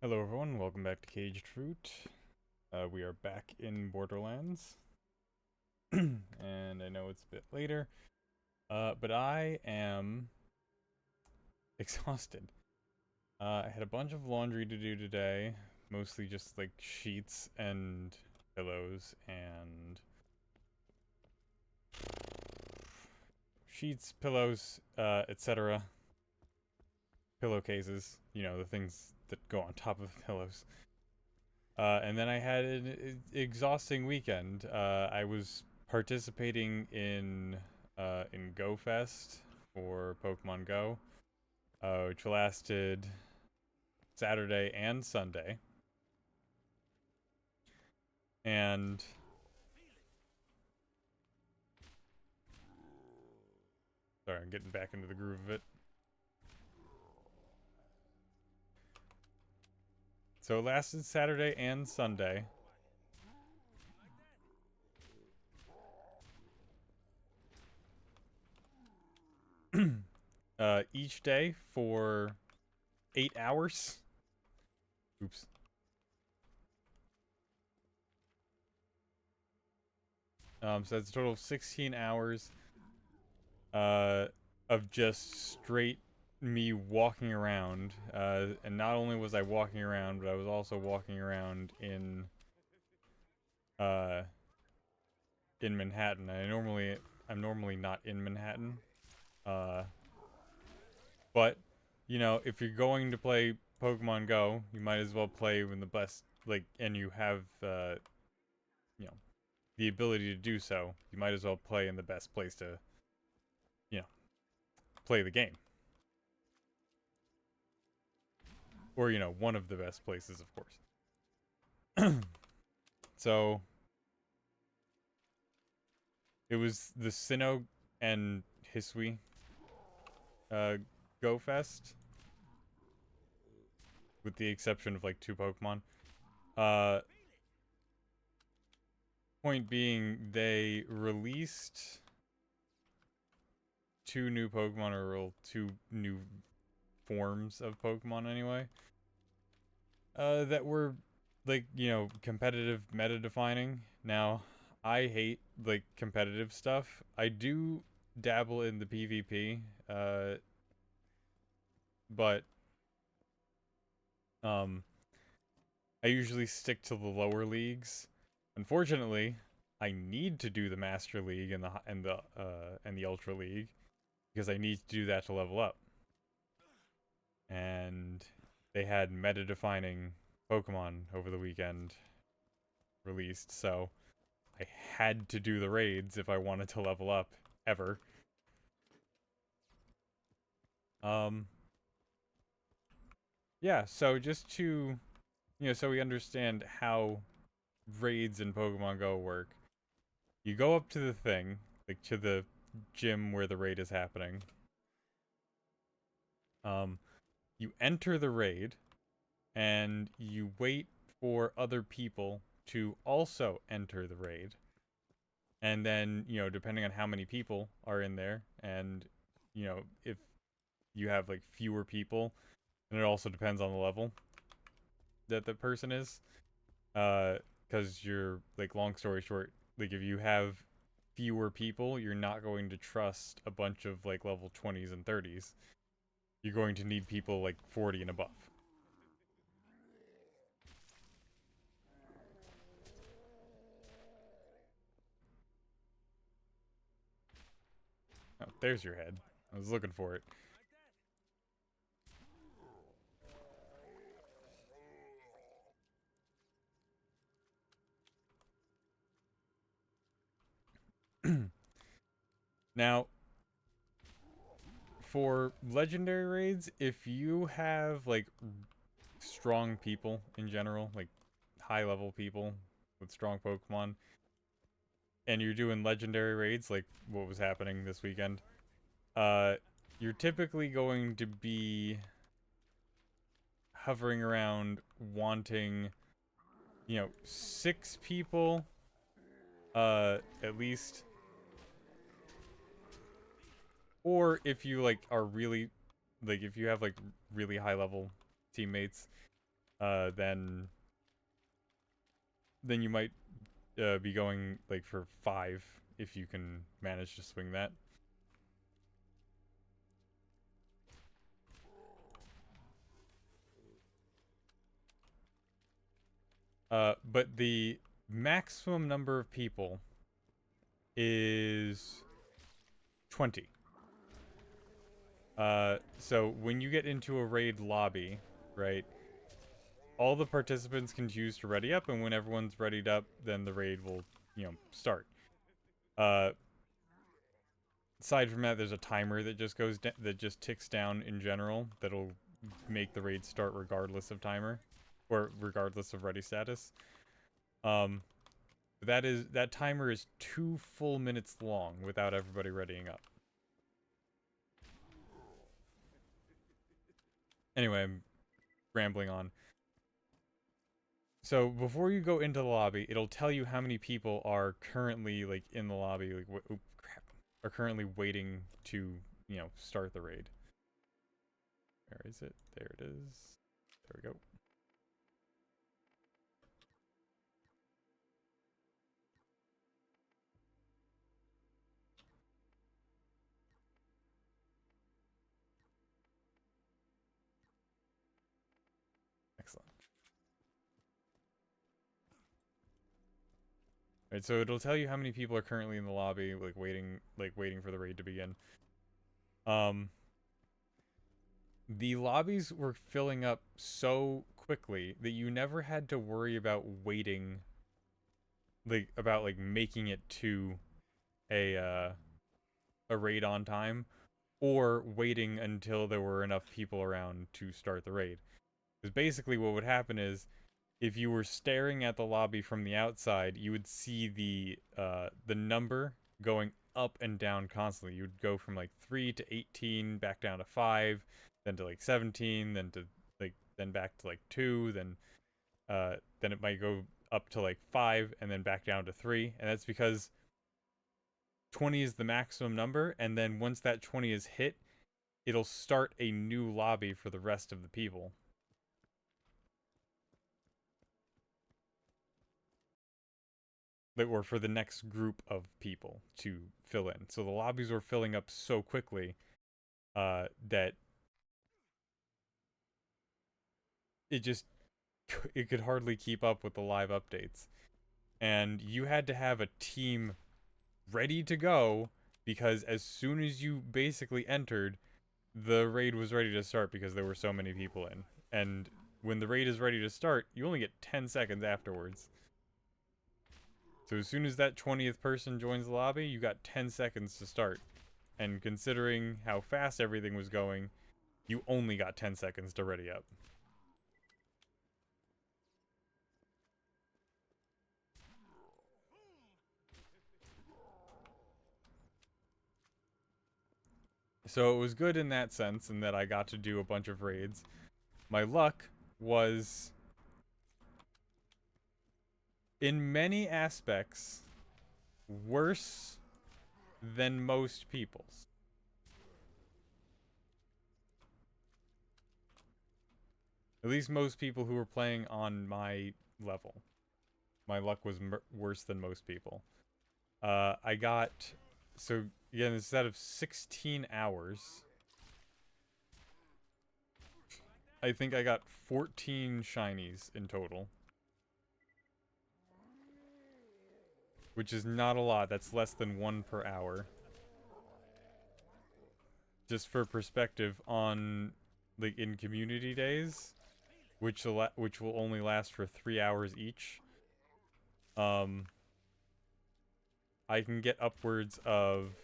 Hello everyone, welcome back to Caged Fruit. We are back in Borderlands. And I know it's a bit later, but I am exhausted. I had a bunch of laundry to do today, mostly just like sheets and pillows and sheets, pillows, etc. Pillowcases, you know, the things that go on top of pillows. And then I had an exhausting weekend. I was participating in Go Fest for Pokemon Go, which lasted Saturday and Sunday. And sorry, I'm getting back into the groove of it. So it lasted Saturday and Sunday. Each day for 8 hours. Oops. So that's a total of 16 hours of just straight me walking around. And not only was I walking around, but I was also walking around uh, in Manhattan. I'm normally not in Manhattan. Uh, but you know, if you're going to play Pokemon Go, you might as well play when the best and you have you know, the ability to do so. You might as well play in the best place to, you know, play the game. Or, you know, one of the best places, of course. So, it was the Sinnoh and Hisui Go Fest, with the exception of, like, 2 Pokemon. Uh, Point being, they released 2 new Pokemon, or well, 2 new forms of Pokemon anyway, that were, like, you know, competitive meta defining. Now, I hate, like, competitive stuff. I do dabble in the PvP, but, I usually stick to the lower leagues. Unfortunately, I need to do the Master League and the Ultra League, because I need to do that to level up. And they had meta defining Pokemon over the weekend released, so I had to do the raids if I wanted to level up ever. Um yeah, so just to, you know, so we understand how raids in Pokemon Go work. You go up to the thing, like to the gym where the raid is happening. Um you enter the raid and you wait for other people to also enter the raid. And then, you know, depending on how many people are in there, and, you know, if you have, like, fewer people, and it also depends on the level that the person is. Because you're, like, long story short, like, if you have fewer people, you're not going to trust a bunch of, like, level 20s and 30s. You're going to need people, like, 40 and above. Oh, there's your head. I was looking for it. Now, for legendary raids, if you have, like, strong people in general, like high level people with strong Pokemon, and you're doing legendary raids like what was happening this weekend, uh, you're typically going to be hovering around wanting, you know, 6 people, at least. Or if you, like, are really, like, if you have, like, really high level teammates, then you might be going like for 5 if you can manage to swing that. But the maximum number of people is 20. So when you get into a raid lobby, right, all the participants can choose to ready up, and when everyone's readied up, then the raid will, start. Uh, aside from that, there's a timer that just that just ticks down in general that'll make the raid start regardless of timer, or regardless of ready status. That timer is 2 full minutes long without everybody readying up. Anyway, I'm rambling on. So before you go into the lobby, it'll tell you how many people are currently like in the lobby, like crap, are currently waiting to, start the raid. Where is it? There it is. There we go. Excellent. Right, so it'll tell you how many people are currently in the lobby, waiting for the raid to begin. The lobbies were filling up so quickly that you never had to worry about waiting, making it to a raid on time, or waiting until there were enough people around to start the raid. Because basically what would happen is, if you were staring at the lobby from the outside, you would see the number going up and down constantly. You would go from like 3 to 18, back down to 5, then to like 17, then back to like 2, then it might go up to like 5 and then back down to 3, and that's because 20 is the maximum number, and then once that 20 is hit, it'll start a new lobby for the rest of the people. Or for the next group of people to fill in. So the lobbies were filling up so quickly that it could hardly keep up with the live updates. And you had to have a team ready to go, because as soon as you basically entered, the raid was ready to start because there were so many people in. And when the raid is ready to start, you only get 10 seconds afterwards. So as soon as that 20th person joins the lobby, you got 10 seconds to start. And considering how fast everything was going, you only got 10 seconds to ready up. So it was good in that sense, in that I got to do a bunch of raids. My luck was, in many aspects, worse than most people's. At least most people who were playing on my level. My luck was worse than most people. I got, so again, instead of 16 hours, I think I got 14 shinies in total. Which is not a lot. That's less than 1 per hour. Just for perspective, on in community days, which will only last for 3 hours each, I can get upwards of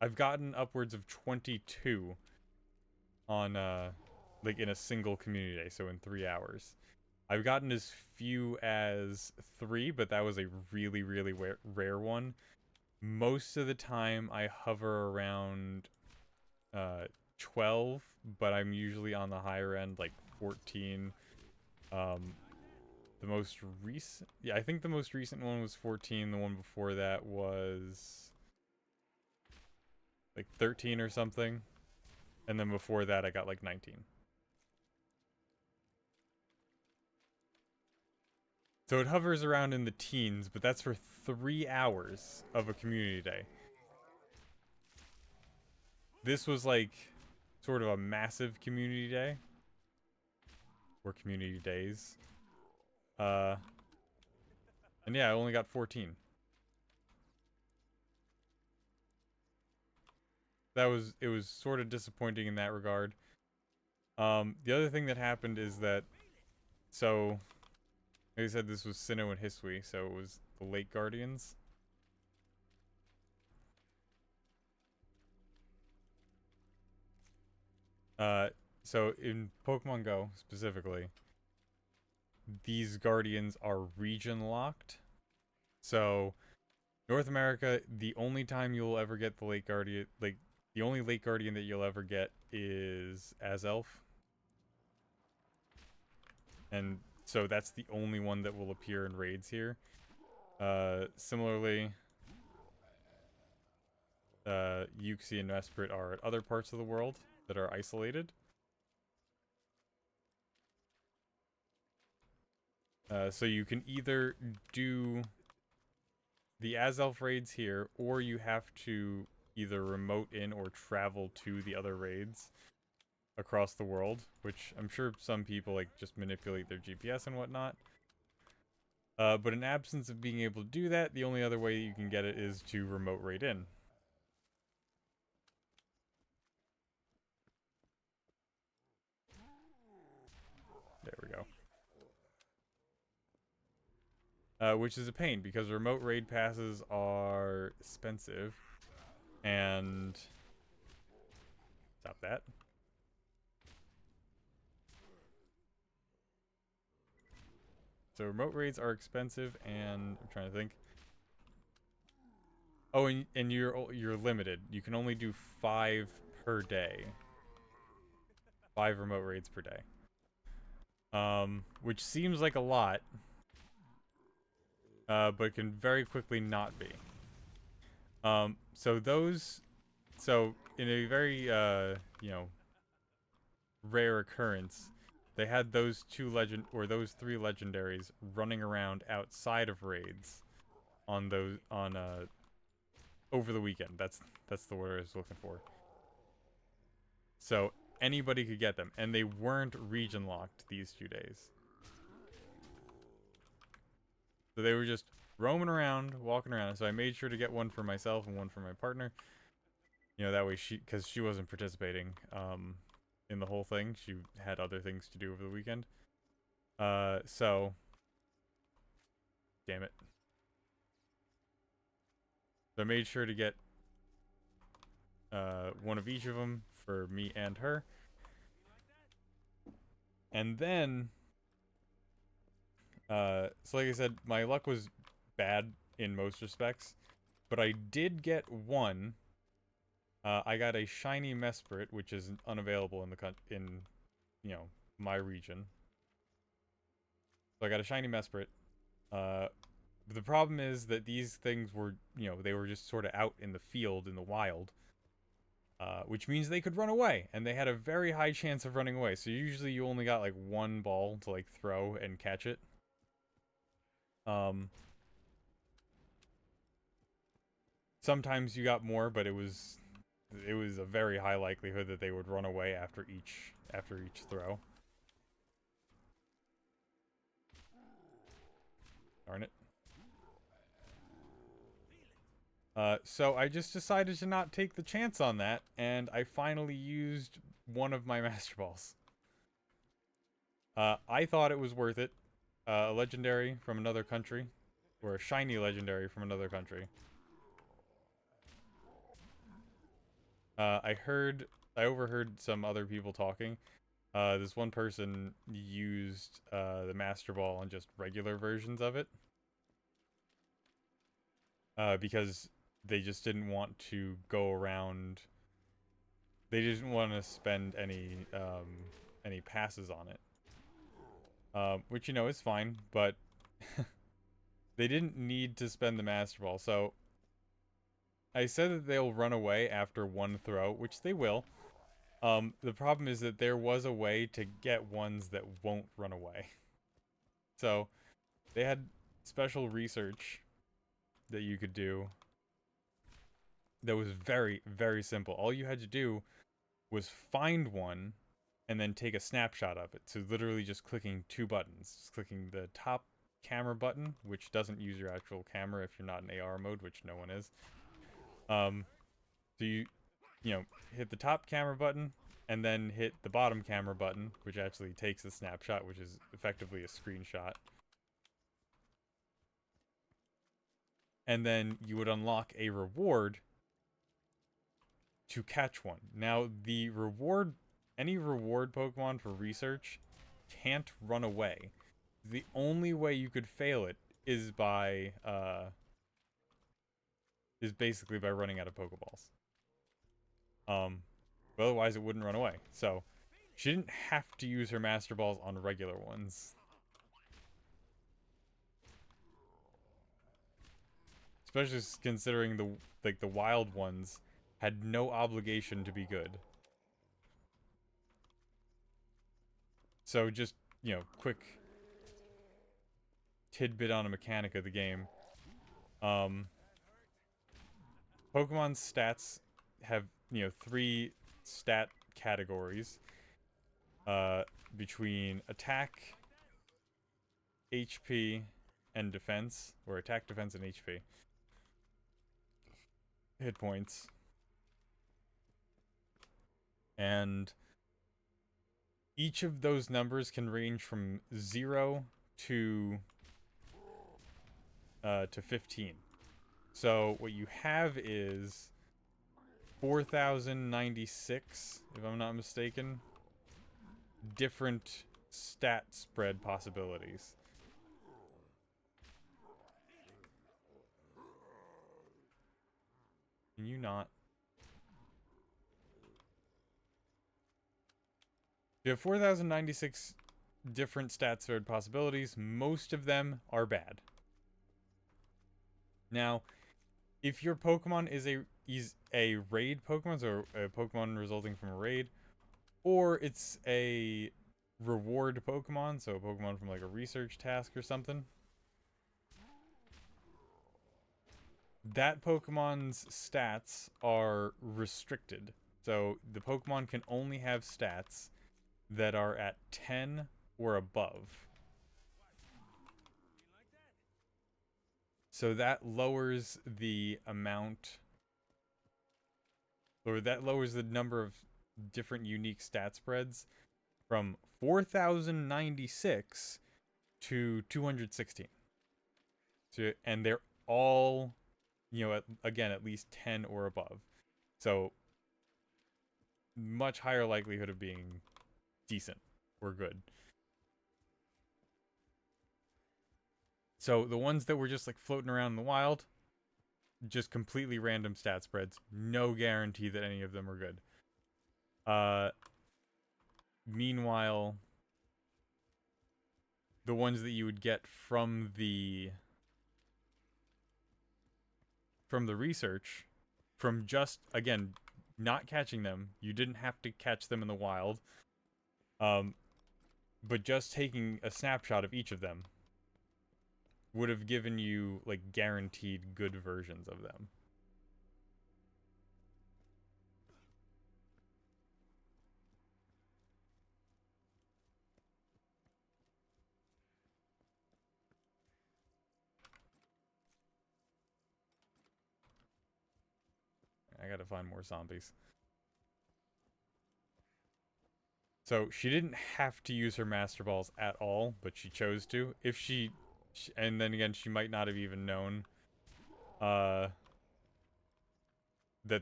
I've gotten upwards of 22 on in a single community day, so in 3 hours. I've gotten as few as 3, but that was a really, really rare one. Most of the time, I hover around 12, but I'm usually on the higher end, like 14. The most recent... Yeah, I think the most recent one was 14. The one before that was like 13 or something. And then before that, I got like 19. So it hovers around in the teens, but that's for 3 hours of a community day. This was like sort of a massive community day. Or community days. And yeah, I only got 14. It was sort of disappointing in that regard. The other thing that happened is that, so, like I said, this was Sinnoh and Hisui, so it was the Lake Guardians. So in Pokemon Go, specifically, these Guardians are region locked. So, North America, the only time you'll ever get the Lake Guardian, like, the only Lake Guardian that you'll ever get is Azelf. And so that's the only one that will appear in raids here. Similarly, Uxie and Mesprit are at other parts of the world that are isolated. So you can either do the Azelf raids here, or you have to either remote in or travel to the other raids across the world, which I'm sure some people like just manipulate their GPS and whatnot. But in absence of being able to do that, the only other way you can get it is to remote raid in. There we go. Which is a pain, because remote raid passes are expensive. And... Stop that. So remote raids are expensive, and I'm trying to think. Oh, and you're limited. You can only do 5 per day. 5 remote raids per day. Which seems like a lot, but can very quickly not be. So in a very, you know, rare occurrence, they had those 3 legendaries running around outside of raids on over the weekend. That's the word I was looking for. So anybody could get them, and they weren't region locked these 2 days. So they were just roaming around, walking around. So I made sure to get one for myself and one for my partner. You know, that way because she wasn't participating in the whole thing. She had other things to do over the weekend. So, damn it. So I made sure to get one of each of them for me and her. And then, so like I said, my luck was bad in most respects, but I did get one. I got a shiny Mesprit, which is unavailable in you know, my region. So I got a shiny Mesprit. The problem is that these things were, you know, they were just sort of out in the field, in the wild. Which means they could run away, and they had a very high chance of running away. So usually you only got like one ball to like throw and catch it. Sometimes you got more, but it was a very high likelihood that they would run away after each throw. Darn it. So I just decided to not take the chance on that, and I finally used one of my Master Balls. I thought it was worth it. A legendary from another country, or a shiny legendary from another country. I overheard some other people talking. This one person used the Master Ball on just regular versions of it. Because they just didn't want to go around. They didn't want to spend any passes on it. Which, you know, is fine, but they didn't need to spend the Master Ball. So I said that they'll run away after one throw, which they will. The problem is that there was a way to get ones that won't run away. So, they had special research that you could do that was very, very simple. All you had to do was find one and then take a snapshot of it. So literally just clicking two buttons. Just clicking the top camera button, which doesn't use your actual camera if you're not in AR mode, which no one is. So you know, hit the top camera button and then hit the bottom camera button, which actually takes a snapshot, which is effectively a screenshot. And then you would unlock a reward to catch one. Now, the reward, any reward Pokemon for research can't run away. The only way you could fail it is by, is basically by running out of Pokeballs. But otherwise it wouldn't run away. So, she didn't have to use her Master Balls on regular ones. Especially considering the wild ones had no obligation to be good. So just, quick tidbit on a mechanic of the game. Pokemon's stats have, three stat categories. Between attack, HP, and defense. Or attack, defense, and HP. Hit points. And each of those numbers can range from 0 to 15. So what you have is 4,096, if I'm not mistaken, different stat spread possibilities. Can you not? You have 4,096 different stat spread possibilities. Most of them are bad. Now, if your Pokemon is a raid Pokemon, so a Pokemon resulting from a raid, or it's a reward Pokemon, so a Pokemon from like a research task or something, that Pokemon's stats are restricted. So the Pokemon can only have stats that are at 10 or above. So that lowers the amount, or that lowers the number of different unique stat spreads from 4,096 to 216. So, and they're all, again, at least 10 or above. So, much higher likelihood of being decent or good. So, the ones that were just like floating around in the wild, just completely random stat spreads. No guarantee that any of them are good. Meanwhile, the ones that you would get from the research, from just, again, not catching them, you didn't have to catch them in the wild, but just taking a snapshot of each of them would have given you, like, guaranteed good versions of them. I gotta find more zombies. So, she didn't have to use her Master Balls at all, but she chose to. If she... And then again, she might not have even known that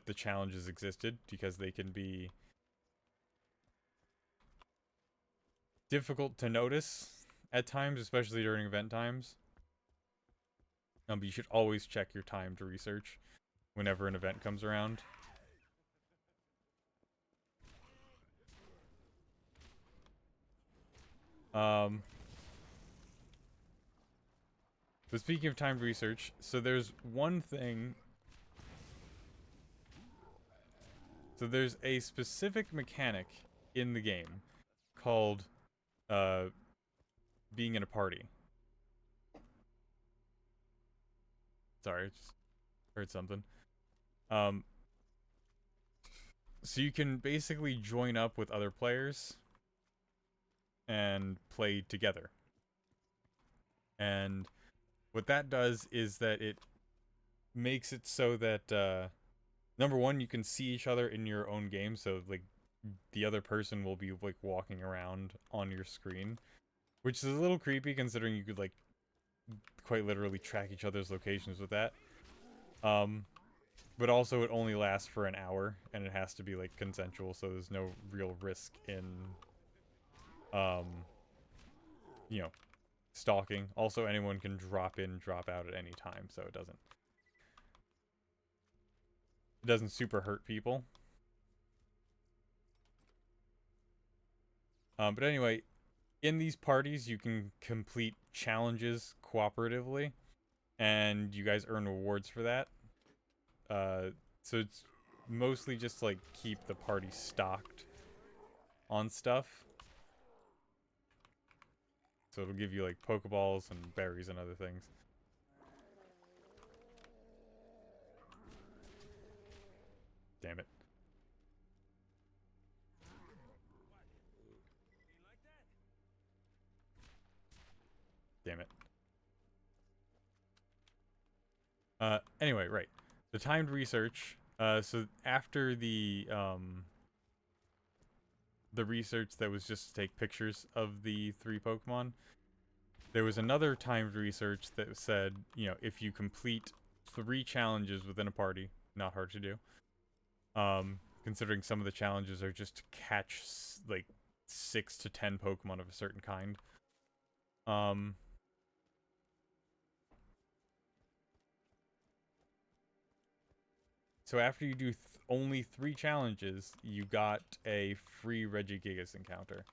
the challenges existed, because they can be difficult to notice at times, especially during event times. But you should always check your time to research whenever an event comes around. But speaking of timed research, so there's one thing So there's a specific mechanic in the game called uh, being in a party. Sorry, I just heard something. Um, so you can basically join up with other players and play together. And what that does is that it makes it so that number one, you can see each other in your own game, so like the other person will be like walking around on your screen, which is a little creepy considering you could like quite literally track each other's locations with that. But also it only lasts for an hour and it has to be like consensual, so there's no real risk in um you know, stalking. Also anyone can drop in, drop out at any time, so it doesn't super hurt people. But anyway, in these parties, you can complete challenges cooperatively, and you guys earn rewards for that. So it's mostly just like keep the party stocked on stuff. So it'll give you like Pokeballs and berries and other things. Damn it. Damn it. Anyway, right. The timed research. So after the research that was just to take pictures of the 3 Pokemon, there was another timed research that said, you know, if you complete 3 challenges within a party, not hard to do. Considering some of the challenges are just to catch like 6 to 10 Pokemon of a certain kind. So after you do only 3 challenges, you got a free Regigigas encounter.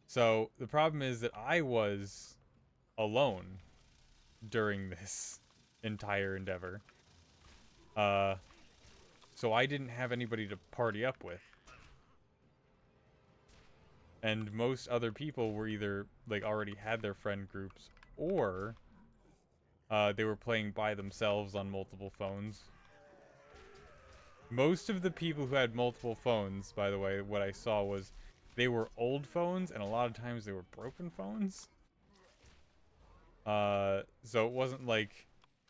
So the problem is that I was alone during this entire endeavor. So I didn't have anybody to party up with. And most other people were either, like, already had their friend groups, or they were playing by themselves on multiple phones. Most of the people who had multiple phones, by the way, what I saw was they were old phones, and a lot of times they were broken phones. So it wasn't like,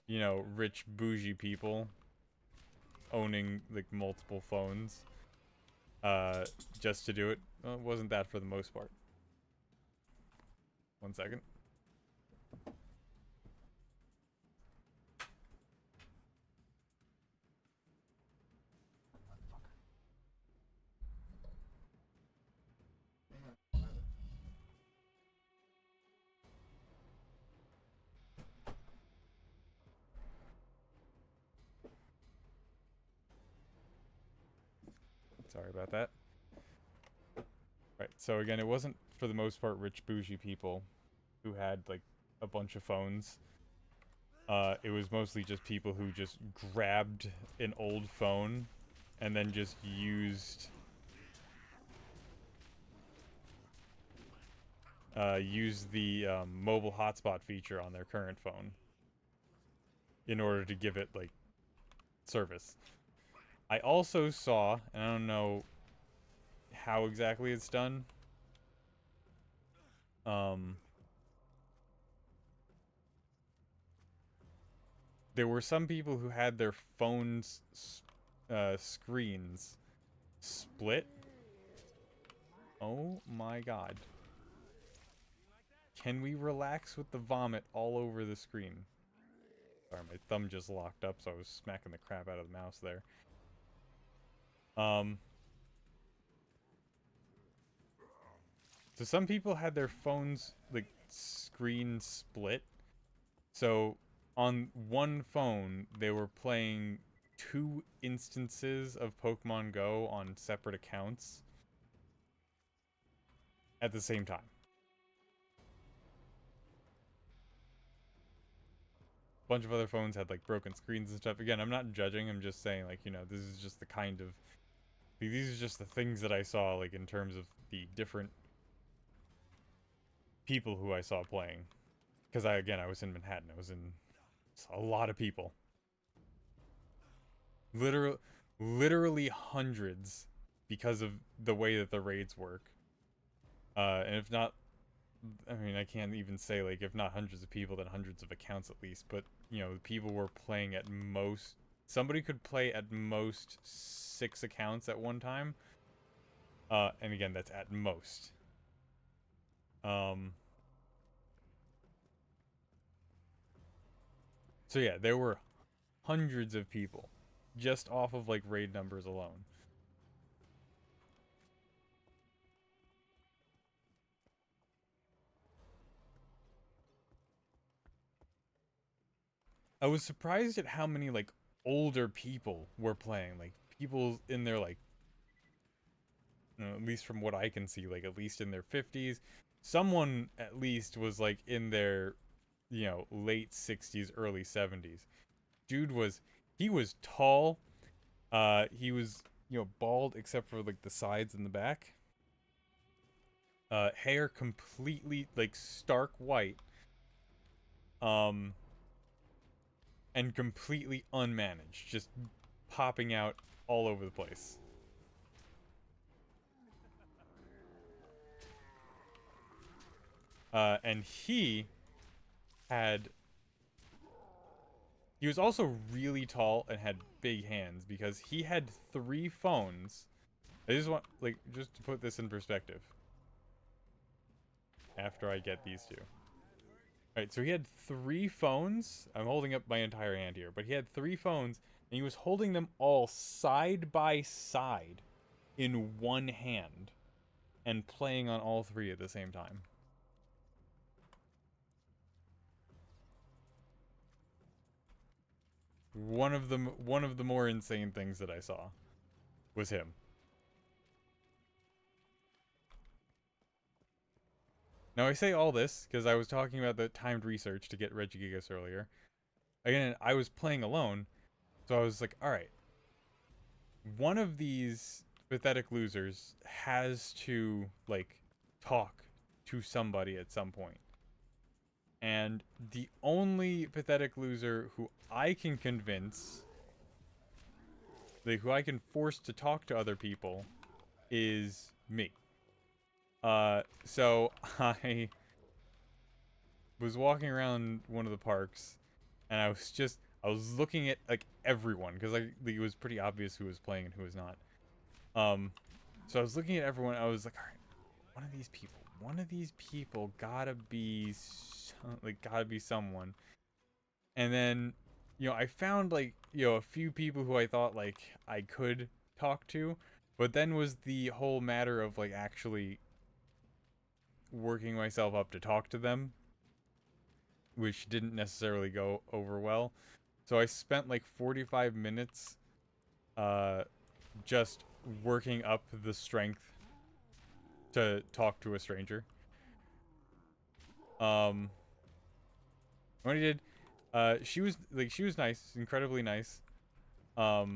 you know, rich bougie people owning like multiple phones just to do it. Well, it wasn't that for the most part. 1 second. Sorry about that. Right, so again, it wasn't for the most part rich bougie people who had like a bunch of phones. It was mostly just people who just grabbed an old phone and then just used the mobile hotspot feature on their current phone in order to give it like service. I also saw, and I don't know how exactly it's done. There were some people who had their phones screens split. Oh my god. Can we relax with the vomit all over the screen? Sorry, my thumb just locked up, so I was smacking the crap out of the mouse there. So some people had their phones, like, screen split. So on one phone, they were playing 2 instances of Pokemon Go on separate accounts at the same time. bunch of other phones had like broken screens and stuff. Again, I'm not judging. I'm just saying like, you know, this is just the kind of these are just the things that I saw like in terms of the different people who I saw playing. Because I was in Manhattan. I was in a lot of people. Literally, literally hundreds because of the way that the raids work. And if not, I mean, I can't even say, like, if not hundreds of people, then hundreds of accounts at least. But, you know, people were playing at most... Somebody could play at most 6 accounts at one time. And again, that's at most. So yeah, there were hundreds of people. Just off of, like, raid numbers alone. I was surprised at how many, like, older people were playing. Like, people in their, like, you know, at least from what I can see, like, at least in their 50s. Someone, at least, was, like, in their, you know, late 60s, early 70s. Dude was, he was tall. He was, you know, bald except for, like, the sides and the back. Hair completely, like, stark white. And completely unmanaged, just popping out all over the place. And he was also really tall and had big hands because he had 3 phones. I just want, like, just to put this in perspective. After I get these 2. Alright, so he had 3 phones. I'm holding up my entire hand here, but he had 3 phones, and he was holding them all side by side in one hand and playing on all 3 at the same time. One of the more insane things that I saw was him. Now I say all this because I was talking about the timed research to get Regigigas earlier. Again, I was playing alone, so I was like, alright. One of these pathetic losers has to, like, talk to somebody at some point. And the only pathetic loser who I can convince, like, who I can force to talk to other people, is me. So I was walking around one of the parks, and I was looking at, like, everyone, because, like, it was pretty obvious who was playing and who was not. So I was looking at everyone, I was like, alright, one of these people gotta be, gotta be someone. And then, you know, I found, like, you know, a few people who I thought, like, I could talk to, but then was the whole matter of, like, actually working myself up to talk to them, which didn't necessarily go over well. So I spent like 45 minutes just working up the strength to talk to a stranger. When I did, she was nice, incredibly nice. Not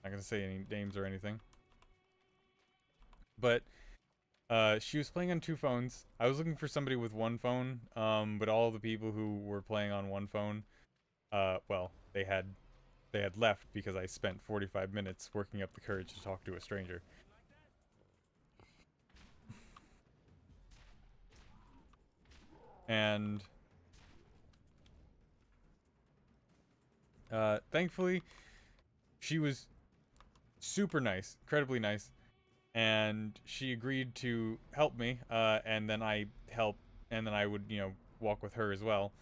gonna say any names or anything. But she was playing on 2 phones. I was looking for somebody with 1 phone, but all the people who were playing on 1 phone, well, they had left because I spent 45 minutes working up the courage to talk to a stranger. And thankfully, she was super nice, incredibly nice, and she agreed to help me, and then I would, you know, walk with her as well.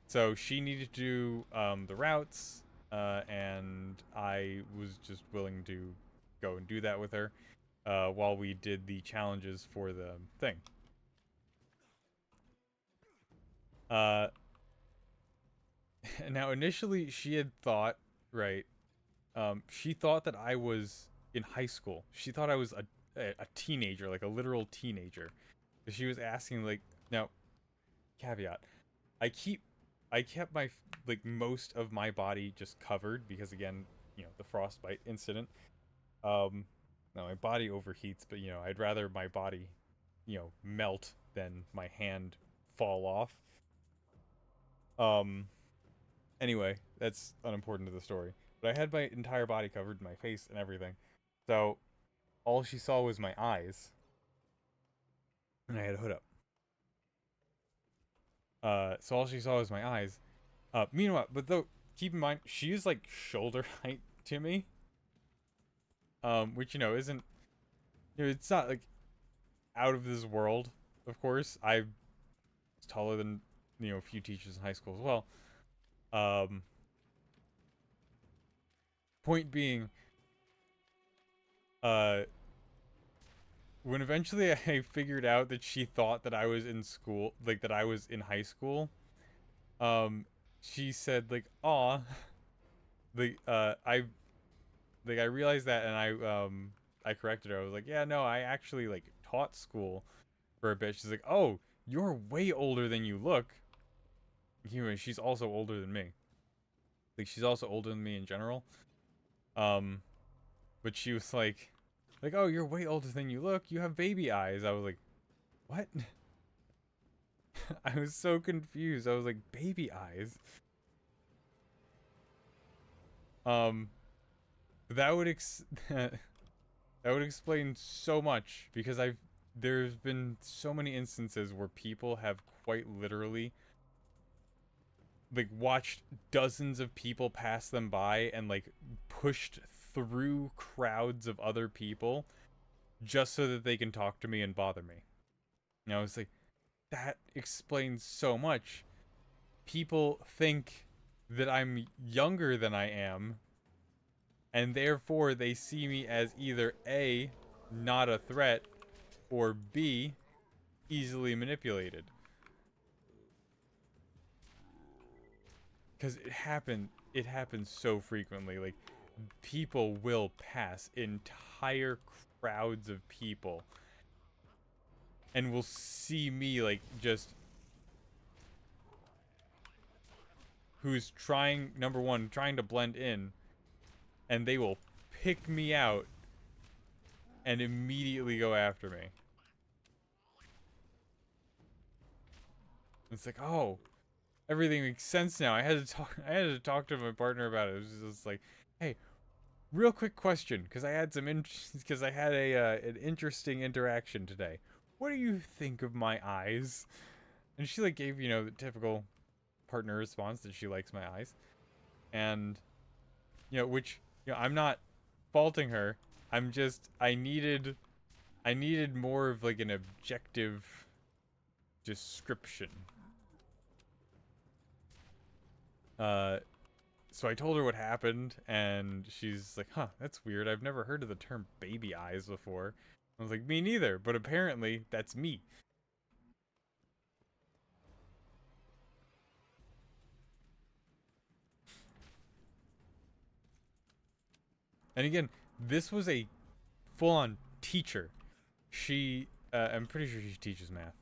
So she needed to do the routes, and I was just willing to go and do that with her while we did the challenges for the thing. Now, initially, she had thought, right, she thought that I was in high school. She thought I was a teenager, like a literal teenager. She was asking, like, now, caveat, I kept my like most of my body just covered because again, you know, the frostbite incident. No, my body overheats, but you know, I'd rather my body, you know, melt than my hand fall off. Um, anyway, that's unimportant to the story. But I had my entire body covered, my face and everything. So all she saw was my eyes, and I had a hood up. So all she saw was my eyes. Meanwhile, but though, keep in mind, she is like shoulder height to me. Which, you know, isn't, you know, it's not like out of this world, of course. I was taller than, you know, a few teachers in high school as well. Um, Point being, uh, when eventually I figured out that she thought that I was in school, like that I was in high school, um, she said like, "Aw," I realized that and I corrected her. I was like, "Yeah, no, I actually like taught school for a bit." She's like, "Oh, you're way older than you look." Anyway, she's also older than me. Like she's also older than me in general. Um, but she was like, "Oh, you're way older than you look. You have baby eyes." I was like, "What?" I was so confused. I was like, "Baby eyes?" Um, that would that would explain so much because there's been so many instances where people have quite literally like watched dozens of people pass them by and like pushed through crowds of other people just so that they can talk to me and bother me. You know, it's like that explains so much. People think that I'm younger than I am, and therefore they see me as either A, not a threat, or B, easily manipulated. Because it happens so frequently. Like, people will pass entire crowds of people and will see me, like, just who's trying, number one, trying to blend in, and they will pick me out and immediately go after me. It's like, oh, everything makes sense now. I had to talk to my partner about it. It was just like, hey, real quick question, because I had because I had a an interesting interaction today. What do you think of my eyes? And she like gave, you know, the typical partner response that she likes my eyes. And you know, which, you know, I'm not faulting her. I'm just I needed more of like an objective description. Uh so I told her what happened, and she's like, "Huh, that's weird. I've never heard of the term baby eyes before." I was like, "Me neither, but apparently that's me." And again, this was a full-on teacher. I'm pretty sure she teaches math.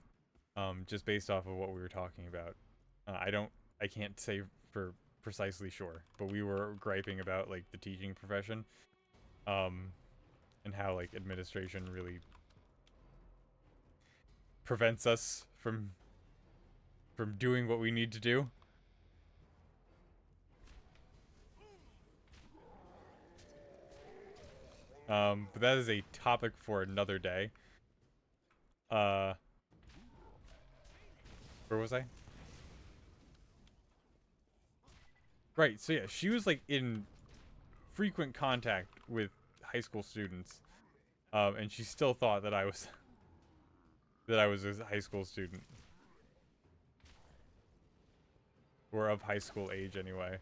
Just based off of what we were talking about. I can't say for precisely sure, but we were griping about like the teaching profession, um, and how like administration really prevents us from doing what we need to do. But that is a topic for another day. Uh, where was I? Right. So yeah, she was like in frequent contact with high school students, and she still thought that I was that I was a high school student or of high school age anyway.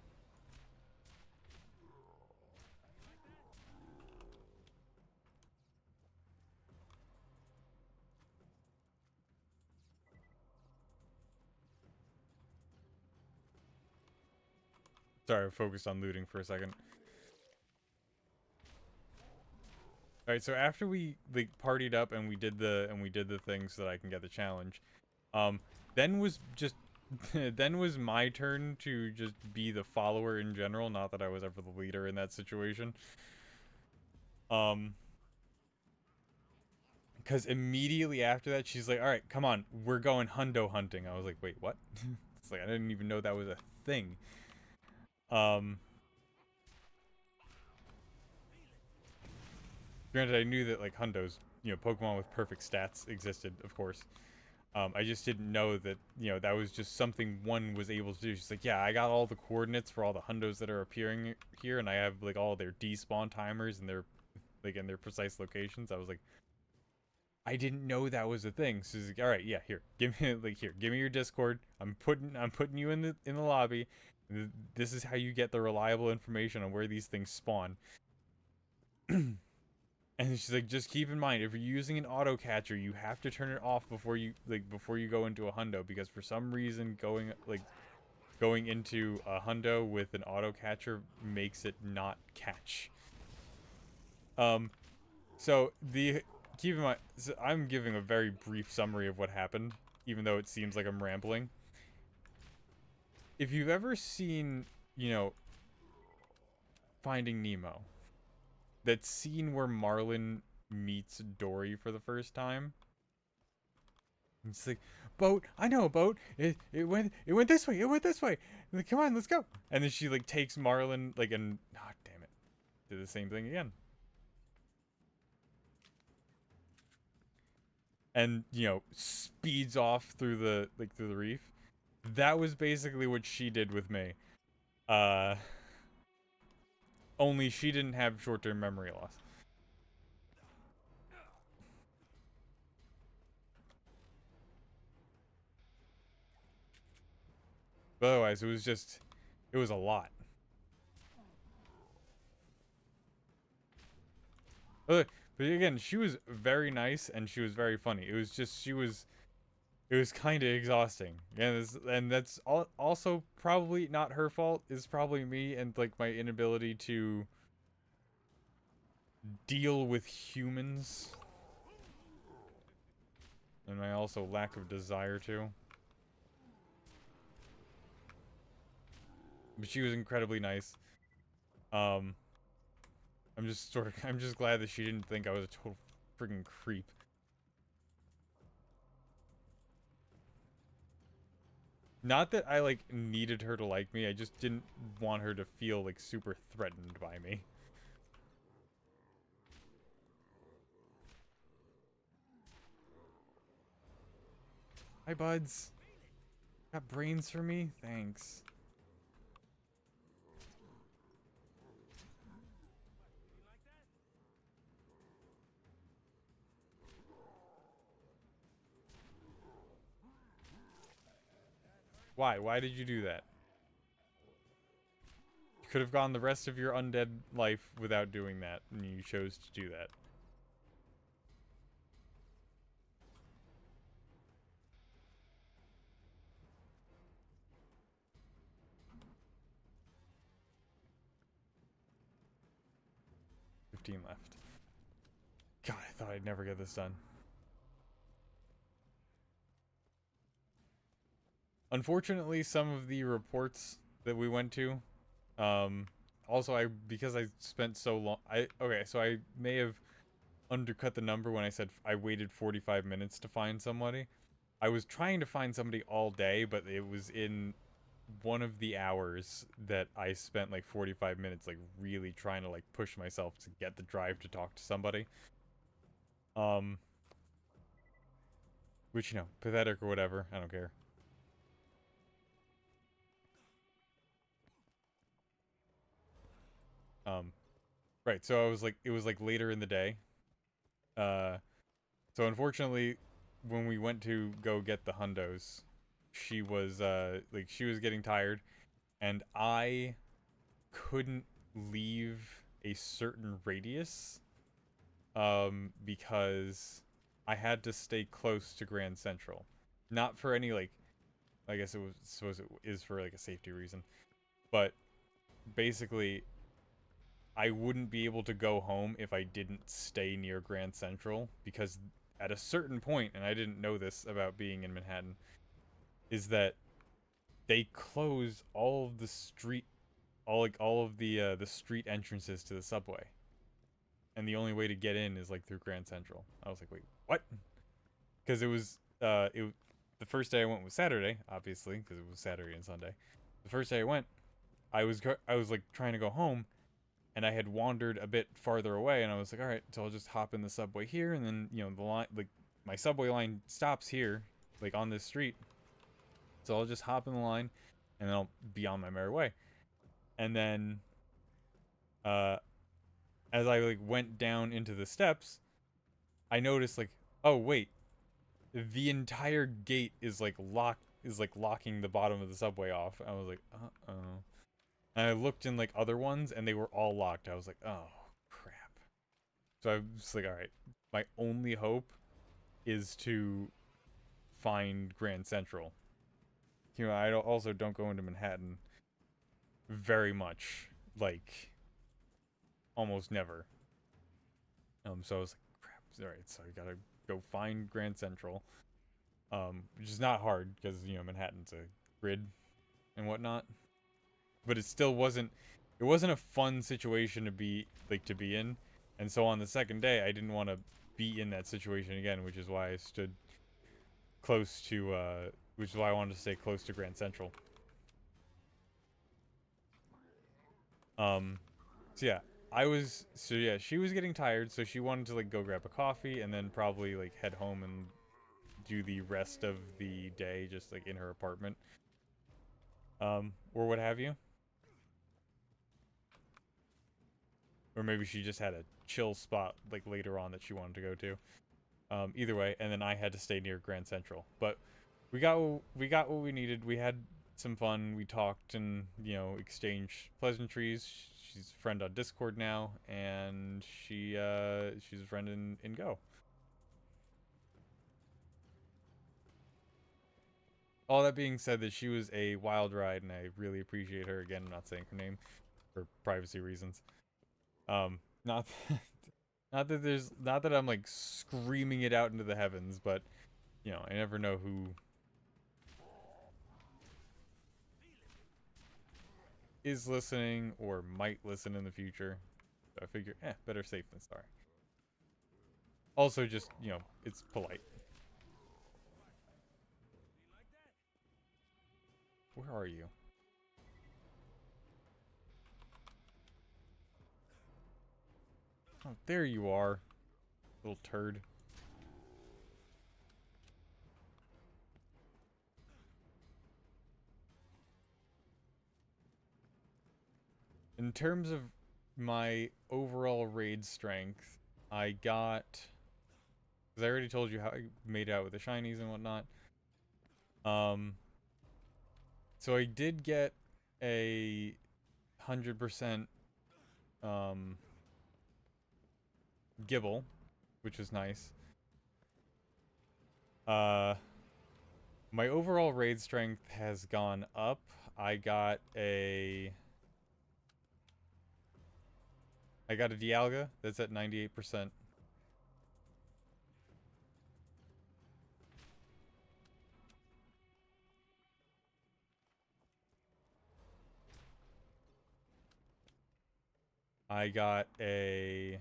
Sorry, I focused on looting for a second. All right, so after we like partied up and we did the thing so that I can get the challenge, um, then was just then was my turn to just be the follower in general. Not that I was ever the leader in that situation. Um, because immediately after that, she's like, "All right, come on, we're going hundo hunting." I was like, "Wait, what?" It's like I didn't even know that was a thing. Um, Granted, I knew that like hundos, Pokemon with perfect stats existed, of course. I just didn't know that, that was just something one was able to do. She's like, yeah, I got all the coordinates for all the hundos that are appearing here, and I have like all their despawn timers and their like in their precise locations. I was like, I didn't know that was a thing. So she's like, all right, yeah, here, give me give me your Discord. I'm putting you in the lobby. This is how you get the reliable information on where these things spawn. And she's like, just keep in mind, if you're using an auto catcher, you have to turn it off before you go into a hundo, because for some reason going into a hundo with an auto catcher makes it not catch. Um, so the keep in mind, so I'm giving a very brief summary of what happened, even though it seems like I'm rambling. If you've ever seen, Finding Nemo, that scene where Marlin meets Dory for the first time. It's like, boat, I know a boat. It went this way. It went this way. Like, come on, let's go. And then she like takes Marlin and damn it, did the same thing again. And speeds off through the reef. That was basically what she did with me. Uh, Only she didn't have short-term memory loss. But otherwise, it was a lot. But again, she was very nice and she was very funny. It was just it was kind of exhausting, and that's also probably not her fault. It's probably me and like my inability to deal with humans, and my also lack of desire to. But she was incredibly nice. Um, I'm just glad that she didn't think I was a total freaking creep. Not that I like needed her to like me. I just didn't want her to feel like super threatened by me. Hi, buds. Got brains for me? Thanks. Why? Why did you do that? You could have gone the rest of your undead life without doing that, and you chose to do that. $15 left. God, I thought I'd never get this done. Unfortunately, some of the reports that we went to, also because I spent so long, okay, so I may have undercut the number when I said I waited 45 minutes to find somebody. I was trying to find somebody all day, but it was in one of the hours that I spent like 45 minutes like really trying to like push myself to get the drive to talk to somebody. Um which pathetic or whatever, I don't care. Um right, so I was like it was like later in the day. Uh so unfortunately when we went to go get the hundos, she was getting tired and I couldn't leave a certain radius because I had to stay close to Grand Central. Not for any like I guess it was suppose it is for like a safety reason. But basically I wouldn't be able to go home if I didn't stay near Grand Central because at a certain point, and I didn't know this about being in Manhattan, is that they closed all of the street, all of the street entrances to the subway, and the only way to get in is like through Grand Central. I was like, wait, what? Because the first day I went was Saturday, obviously, because it was Saturday and Sunday. The first day I went, I was like trying to go home, and I had wandered a bit farther away, and I was like, all right, so I'll just hop in the subway here, and then the line, like my subway line stops here, like on this street, so I'll just hop in the line, and then I'll be on my merry way. And then, uh, as I like went down into the steps, I noticed like, oh wait, the entire gate is like locking the bottom of the subway off. I was like, uh-oh. And I looked in like other ones and they were all locked. I was like, oh crap. So I was like, all right, my only hope is to find Grand Central. I also don't go into Manhattan very much, like almost never. So I was like, crap. All right, so I gotta go find Grand Central. Which is not hard because Manhattan's a grid and whatnot. But it still wasn't. It wasn't a fun situation to be in, and so on the second day, I didn't want to be in that situation again, which is why I stood close to. Which is why I wanted to stay close to Grand Central. Um, so yeah, she was getting tired, so she wanted to like go grab a coffee and then probably like head home and do the rest of the day just like in her apartment. Or what have you. Or maybe she just had a chill spot like later on that she wanted to go to. Either way, and then I had to stay near Grand Central. But we got what we needed. We had some fun. We talked and exchanged pleasantries. She's a friend on Discord now, and she's a friend in Go. All that being said, that she was a wild ride, and I really appreciate her. Again, I'm not saying her name for privacy reasons. Not not that I'm like screaming it out into the heavens, but I never know who is listening or might listen in the future. So I figure, better safe than sorry. Also, just it's polite. Where are you? Oh, there you are, little turd. In terms of my overall raid strength, I got, because I already told you how I made out with the shinies and whatnot. Um, so I did get a 100% Gibble, which was nice. Uh, my overall raid strength has gone up. I got a Dialga that's at 98%. I got a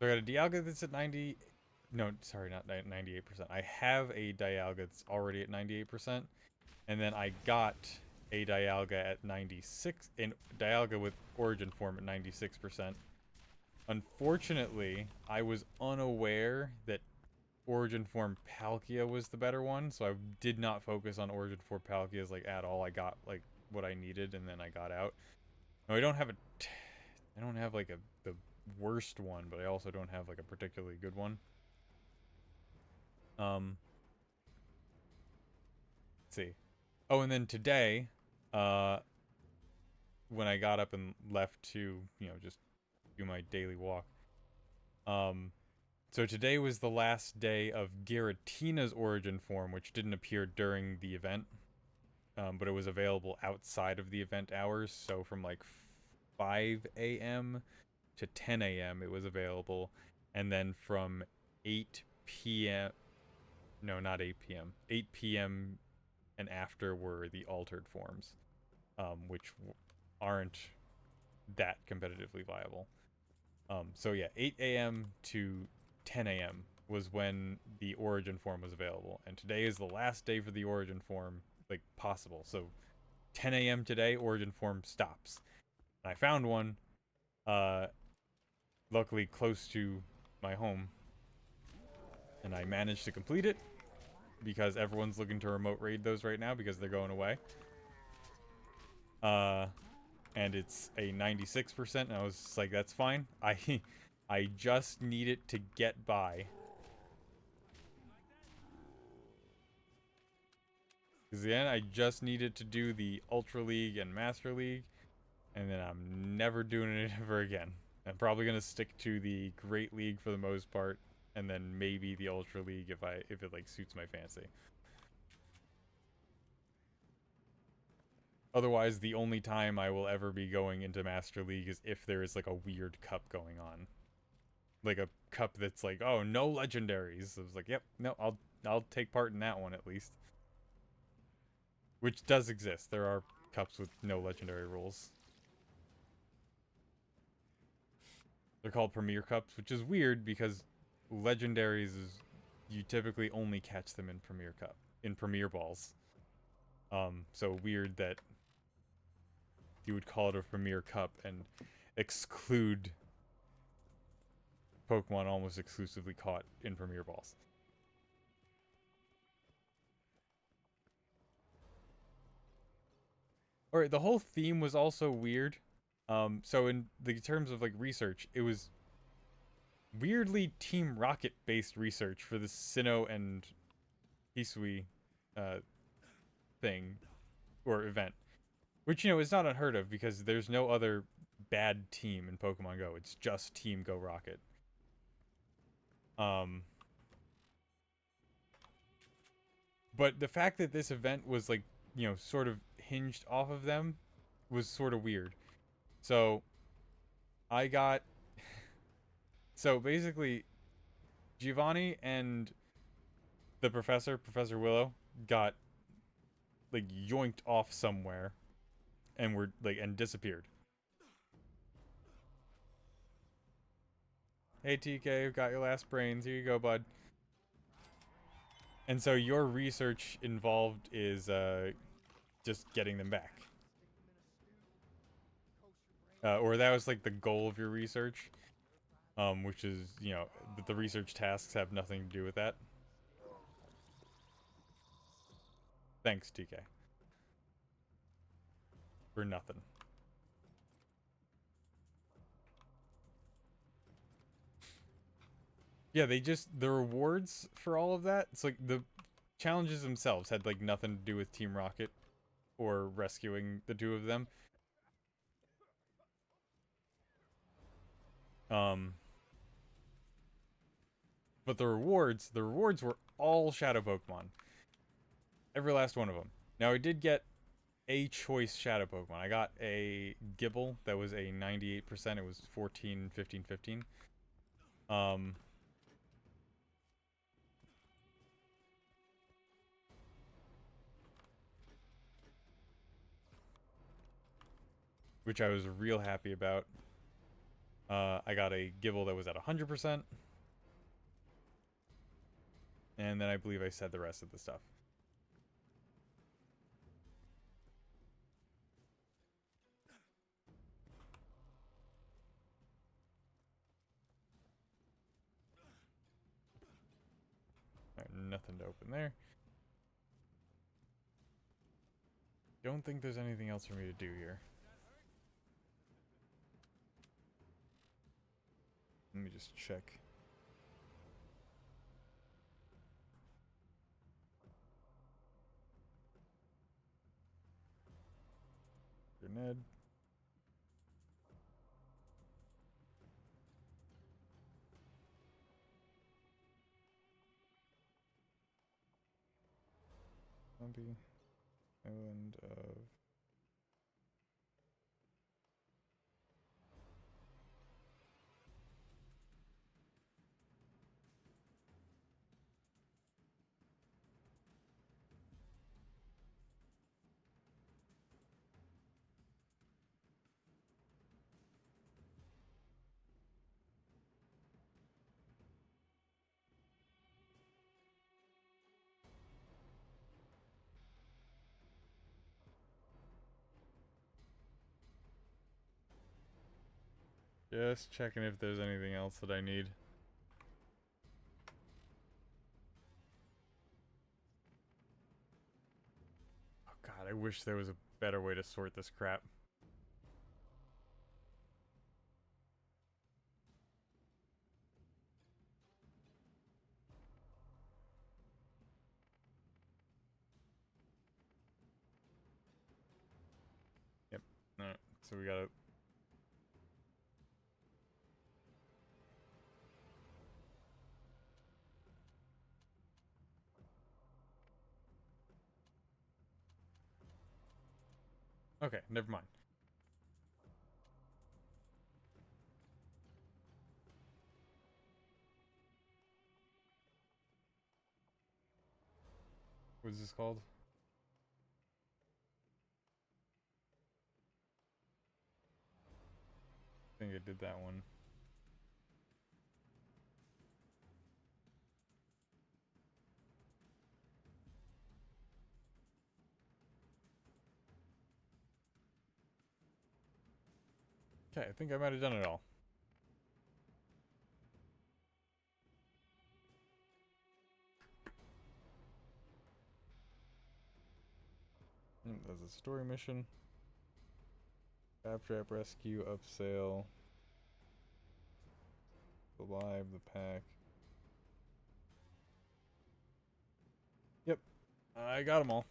So I got a Dialga that's at 90. No, sorry, not 98%. I have a Dialga that's already at 98%, and then I got a Dialga at 96, and Dialga with Origin form at 96%. Unfortunately, I was unaware that Origin form Palkia was the better one, so I did not focus on Origin form Palkias like at all. I got like what I needed, and then I got out. No, I don't have like the worst one, but I also don't have like a particularly good one. Um, let's see. Oh, and then today, uh, when I got up and left to just do my daily walk. Um, so today was the last day of Giratina's origin form, which didn't appear during the event, but it was available outside of the event hours. So from like 5 a.m. to 10 a.m. it was available, and then from 8 p.m. No, not 8 p.m. 8 p.m. and after were the altered forms, which aren't that competitively viable. So yeah, 8 a.m. to 10 a.m. was when the origin form was available, and today is the last day for the origin form, like, possible. So 10 a.m. today, origin form stops. And I found one, uh, luckily close to my home, and I managed to complete it because everyone's looking to remote raid those right now because they're going away. And it's a 96%, and I was just like, that's fine. I just need it to get by. Because then I just needed to do the Ultra League and Master League, and then I'm never doing it ever again. I'm probably gonna stick to the Great League for the most part, and then maybe the Ultra League if it like suits my fancy. Otherwise, the only time I will ever be going into Master League is if there is like a weird cup going on, like a cup that's like, oh, no legendaries. I was like, yep, no, I'll take part in that one at least. Which does exist. There are cups with no legendary rules. They're called Premier Cups, which is weird because legendaries is you typically only catch them in Premier Cup, in Premier Balls. So weird that you would call it a Premier Cup and exclude Pokemon almost exclusively caught in Premier Balls. Alright, the whole theme was also weird. So in the terms of like research, it was weirdly Team Rocket based research for the Sinnoh and Hisui thing or event. Which, is not unheard of because there's no other bad team in Pokemon Go. It's just Team Go Rocket. But the fact that this event was like, sort of hinged off of them was sort of weird. So I got so basically Giovanni and the Professor Willow, got like yoinked off somewhere and were like and disappeared. Hey TK, got your last brains. Here you go, bud. And so your research involved is just getting them back. Or that was like the goal of your research. Which is, the research tasks have nothing to do with that. Thanks, TK. For nothing. Yeah, the rewards for all of that, it's like the challenges themselves had like nothing to do with Team Rocket or rescuing the two of them. But the rewards were all Shadow Pokemon. Every last one of them. Now I did get a choice Shadow Pokemon. I got a Gibble that was a 98%. It was 14, 15, 15. Which I was real happy about. I got a Gibble that was at 100%. And then I believe I said the rest of the stuff. Alright, nothing to open there. Don't think there's anything else for me to do here. Let me just check. Ned. Lumpy. Island of... Just checking if there's anything else that I need. Oh god, I wish there was a better way to sort this crap. Yep. Alright, so we gotta... Okay, never mind. What's this called? I think I did that one. Okay, I think I might have done it all. There's a story mission. Trap, rescue, upsail. Alive, the pack. Yep, I got them all.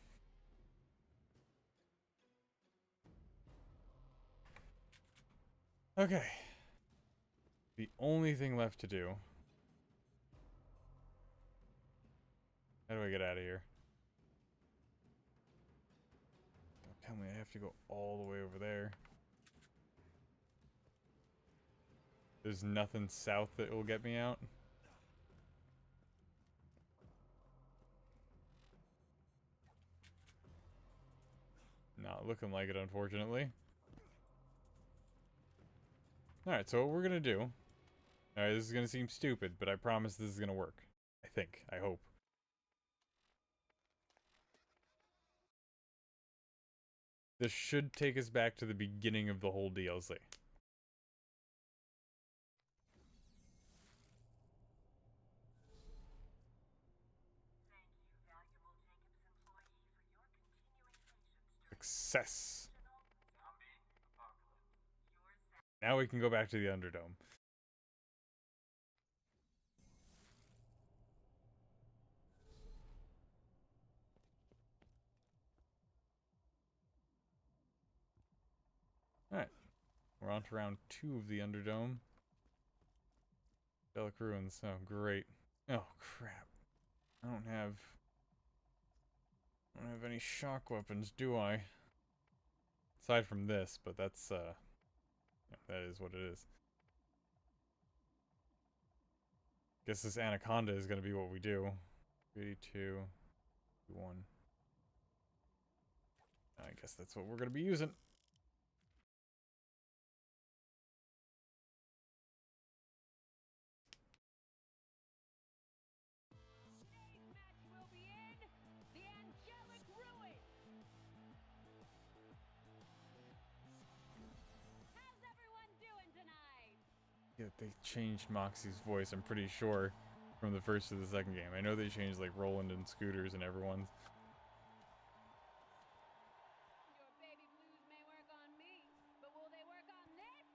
Okay. The only thing left to do... How do I get out of here? Don't tell me I have to go all the way over there. There's nothing south that will get me out? Not looking like it, unfortunately. Alright, so what we're gonna do... Alright, this is gonna seem stupid, but I promise this is gonna work. I think. I hope. This should take us back to the beginning of the whole DLC. Success! Now we can go back to the Underdome. Alright. We're on to round 2 of the Underdome. Bellic Ruins. Oh, great. Oh, crap. I don't have any shock weapons, do I? Aside from this, but that's, yeah, that is what it is. Guess this Anaconda is gonna be what we do. 3, 2, 1. I guess that's what we're gonna be using. Yeah, they changed Moxie's voice, I'm pretty sure, from the first to the second game. I know they changed, like, Roland and Scooters and everyone's. Your baby blues may work on me, but will they work on this?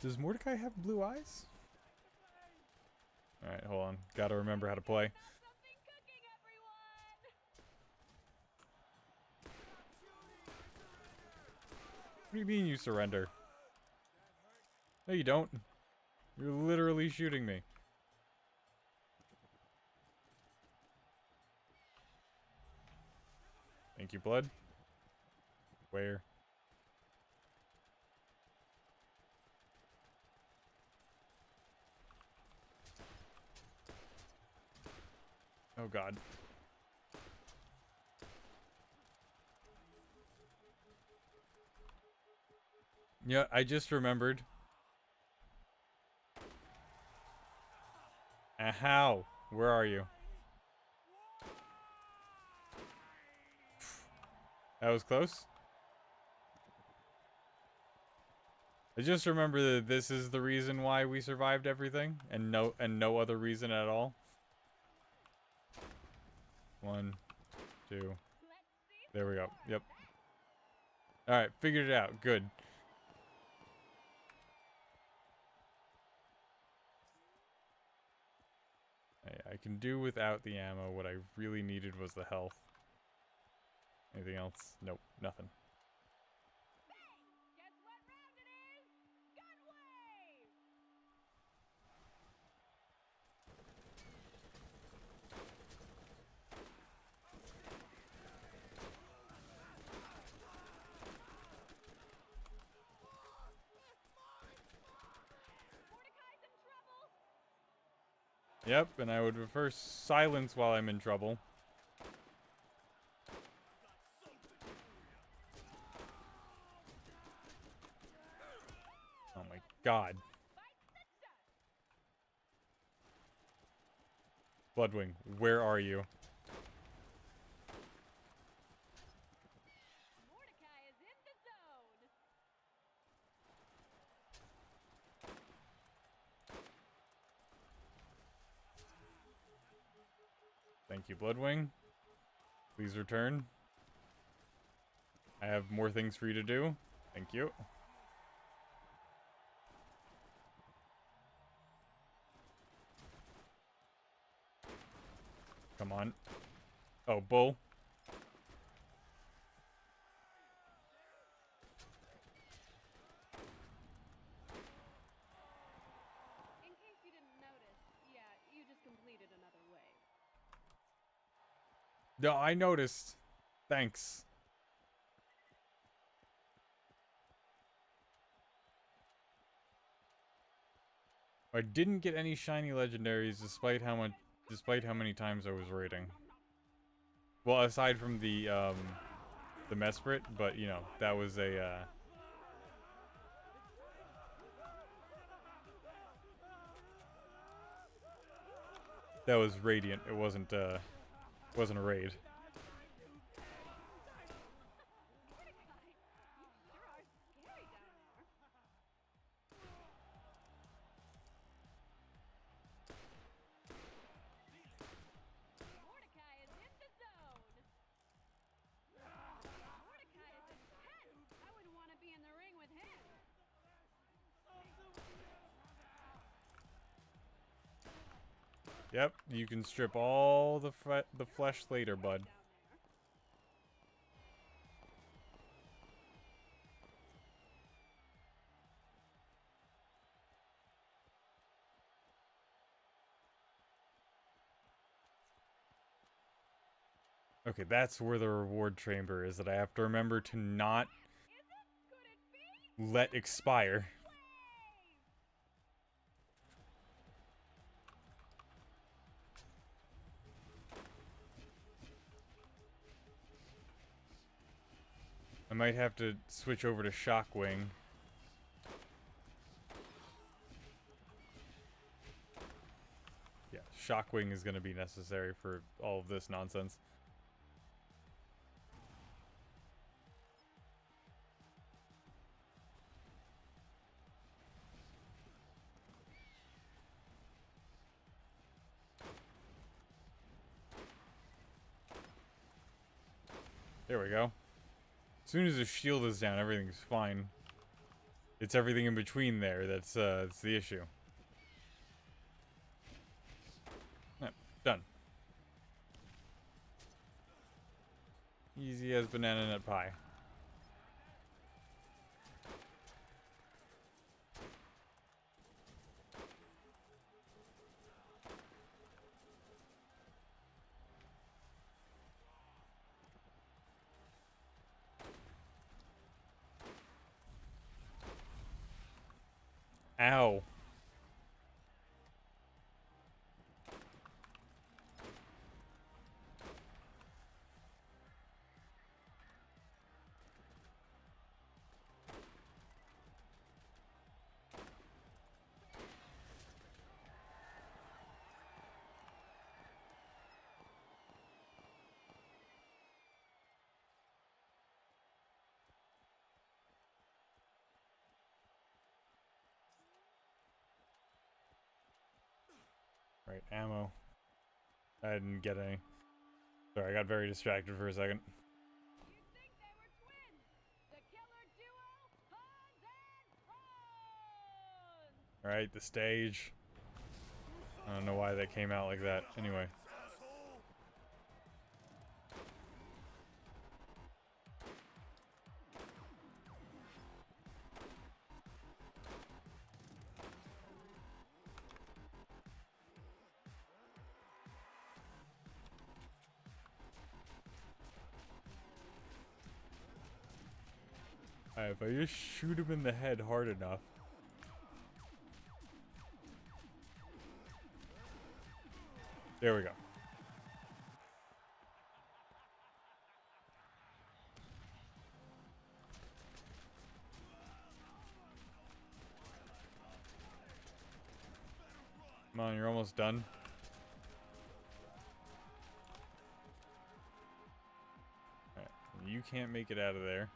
Does Mordecai have blue eyes? Alright, hold on. Gotta remember how to play. Something cooking, everyone! What do you mean you surrender? No, you don't. You're literally shooting me. Thank you, blood. Where? Oh god. Yeah, I just remembered. How? Where are you? That was close. I just remember that this is the reason why we survived everything, and no other reason at all. 1, 2. There we go. Yep. Alright, figured it out. Good. I can do without the ammo. What I really needed was the health. Anything else? Nope, nothing. Guess what round it is? Gun wave! Mordecai's in trouble! Yep, and I would prefer silence while I'm in trouble. Oh my god. Bloodwing, where are you? Mordecai is in the zone! Thank you, Bloodwing. Please return. I have more things for you to do. Thank you. Come on. Oh, bull. In case you didn't notice, yeah, you just completed another wave. No, I noticed. Thanks. I didn't get any shiny legendaries despite how many times I was raiding. Well, aside from the Mesprit, but you know, that was a that was Radiant. It wasn't a raid. Mordecai, you sure are scary down there. Mordecai is in the zone! Mordecai is intense! I wouldn't want to be in the ring with him! Yep, you can strip all the flesh later, bud. Down there. Okay, that's where the reward chamber is that I have to remember to not Is it? Could it be? let expire. Wave! I might have to switch over to Shockwing. Yeah, Shockwing is going to be necessary for all of this nonsense. There we go. As soon as the shield is down, everything's fine. It's everything in between there that's the issue. Yep, done. Easy as banana nut pie. Ow. Alright, ammo. I didn't get any. Sorry, I got very distracted for a second. You'd think they were twins! The killer duo, Hans and Franz! Alright, the stage. I don't know why that came out like that. Anyway. Alright, if I just shoot him in the head hard enough. There we go. Come on, you're almost done. Alright, you can't make it out of there.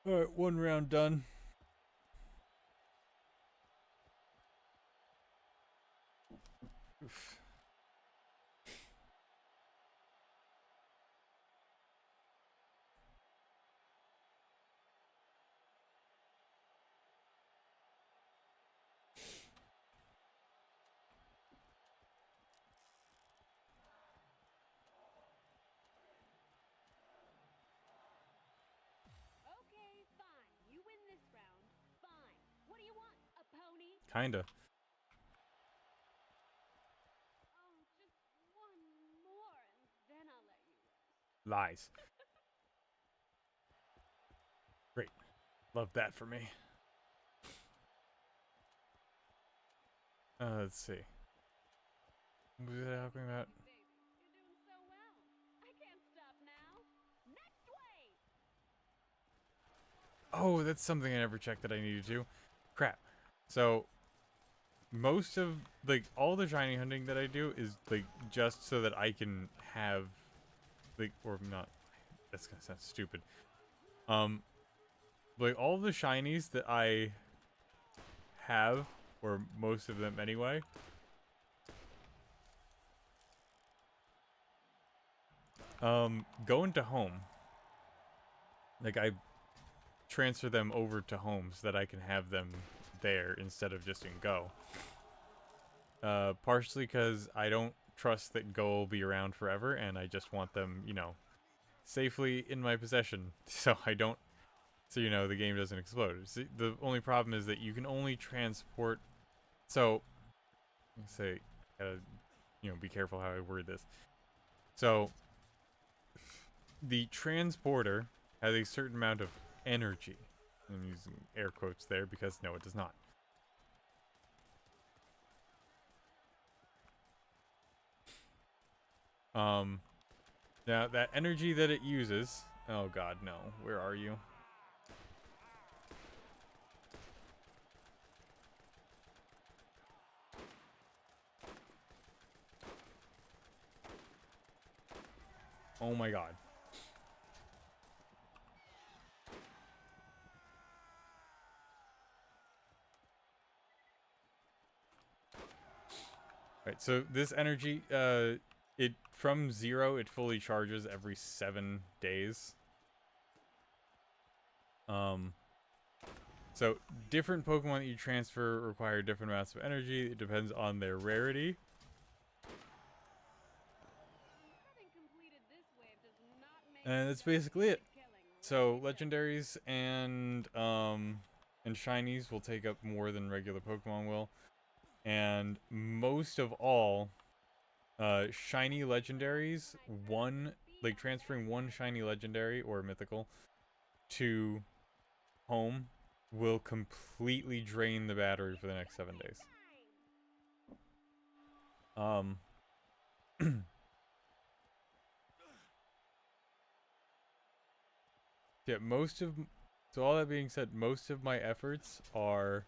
Alright, one round done. Oof. Okay, fine. You win this round. Fine. What do you want? A pony? Kinda. Oh, just one more and then I'll let you rest. Lies. Great. Love that for me. Let's see. What was I talking about? Baby, you're doing so well. I can't stop now. Next way! Oh, that's something I never checked that I needed to. Crap. So, most of, like, all the shiny hunting that I do is, like, just so that I can have, like, or not, that's gonna sound stupid. Like, all the shinies that I have, or most of them anyway, go into home. Like, I transfer them over to home so that I can have them there instead of just in Go. Partially because I don't trust that Go will be around forever, and I just want them, you know, safely in my possession, so I don't, so, you know, the game doesn't explode. See, the only problem is that you can only transport, so, let's say, gotta, you know, be careful how I word this. So, the transporter has a certain amount of energy. I'm using air quotes there because no, it does not. Now that energy that it uses, oh god, no. Where are you? Oh my god. Right, so this energy, it from 0, it fully charges every 7 days. So different Pokemon that you transfer require different amounts of energy. It depends on their rarity. Having completed this wave does not make And you that's done basically it. killing, So let me tell you. legendaries and shinies will take up more than regular Pokemon will. And most of all, shiny legendaries, like transferring one shiny legendary or mythical to home will completely drain the battery for the next 7 days. Yeah, so all that being said, most of my efforts are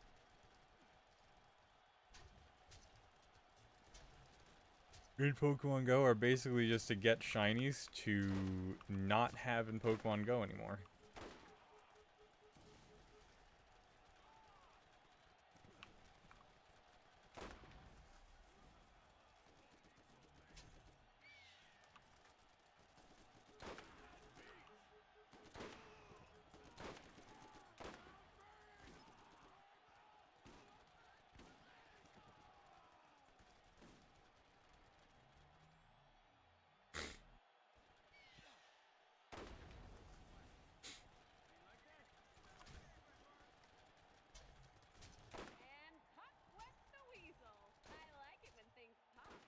in Pokemon Go are basically just to get shinies to not have in Pokemon Go anymore. And cut with the weasel. I like it when things talk.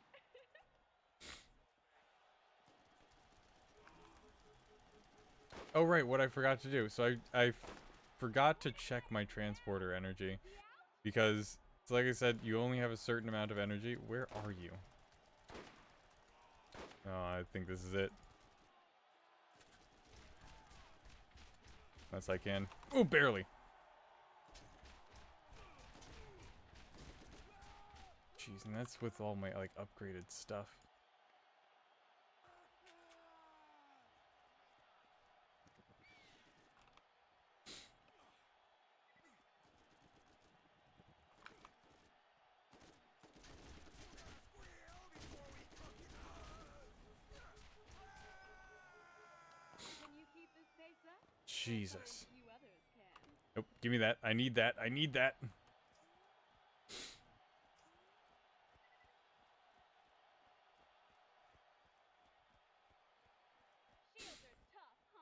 Oh, right, what I forgot to do. So I forgot to check my transporter energy. Because, like I said, you only have a certain amount of energy. Where are you? Oh, I think this is it. Best I can. Oh, barely. Jeez, and that's with all my, like, upgraded stuff. Can you keep this pace up? Jesus. You others can. Nope, give me that. I need that. I need that. Shields are tough, huh?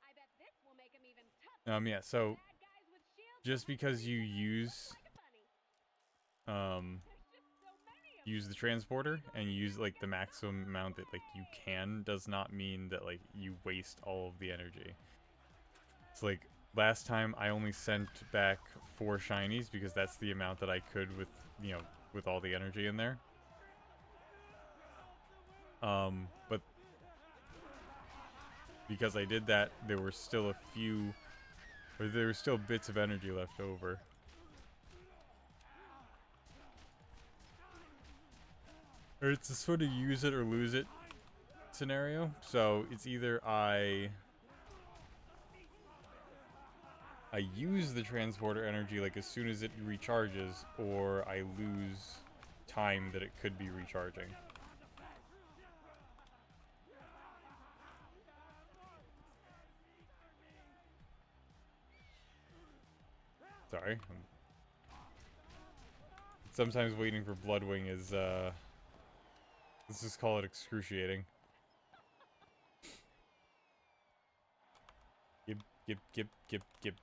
I bet this will make them even tougher. Yeah, so Bad guys with shields just will because you look use like a bunny. um There's just so many of use the them. transporter and use like the maximum amount that like you can does not mean that like you waste all of the energy. It's like last time I only sent back 4 shinies because that's the amount that I could with, you know, with all the energy in there. But because I did that, there were still a few, or there were still bits of energy left over. Or it's a sort of use it or lose it scenario. So it's either I use the transporter energy like as soon as it recharges, or I lose time that it could be recharging. Sorry. Sometimes waiting for Bloodwing is, let's just call it excruciating. Gib, gib, gib, gib, gib.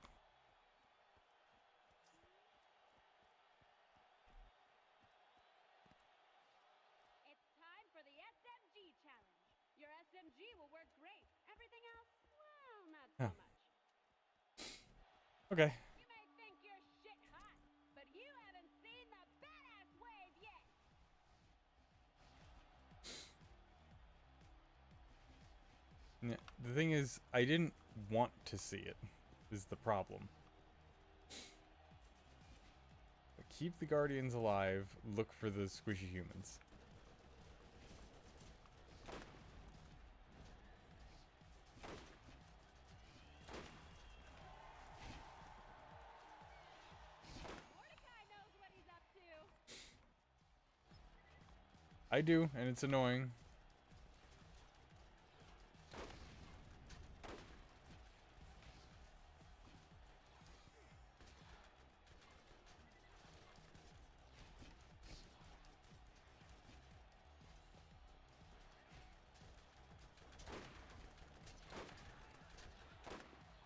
It's time for the SMG challenge. Your SMG will work great. Everything else, well, not so Oh. much. Okay. You may think you're shit hot, but you haven't seen the badass wave yet. Yeah, the thing is, I didn't want to see it, is the problem. Keep the Guardians alive, look for the squishy humans. Mordecai knows what he's up to. I do, and it's annoying.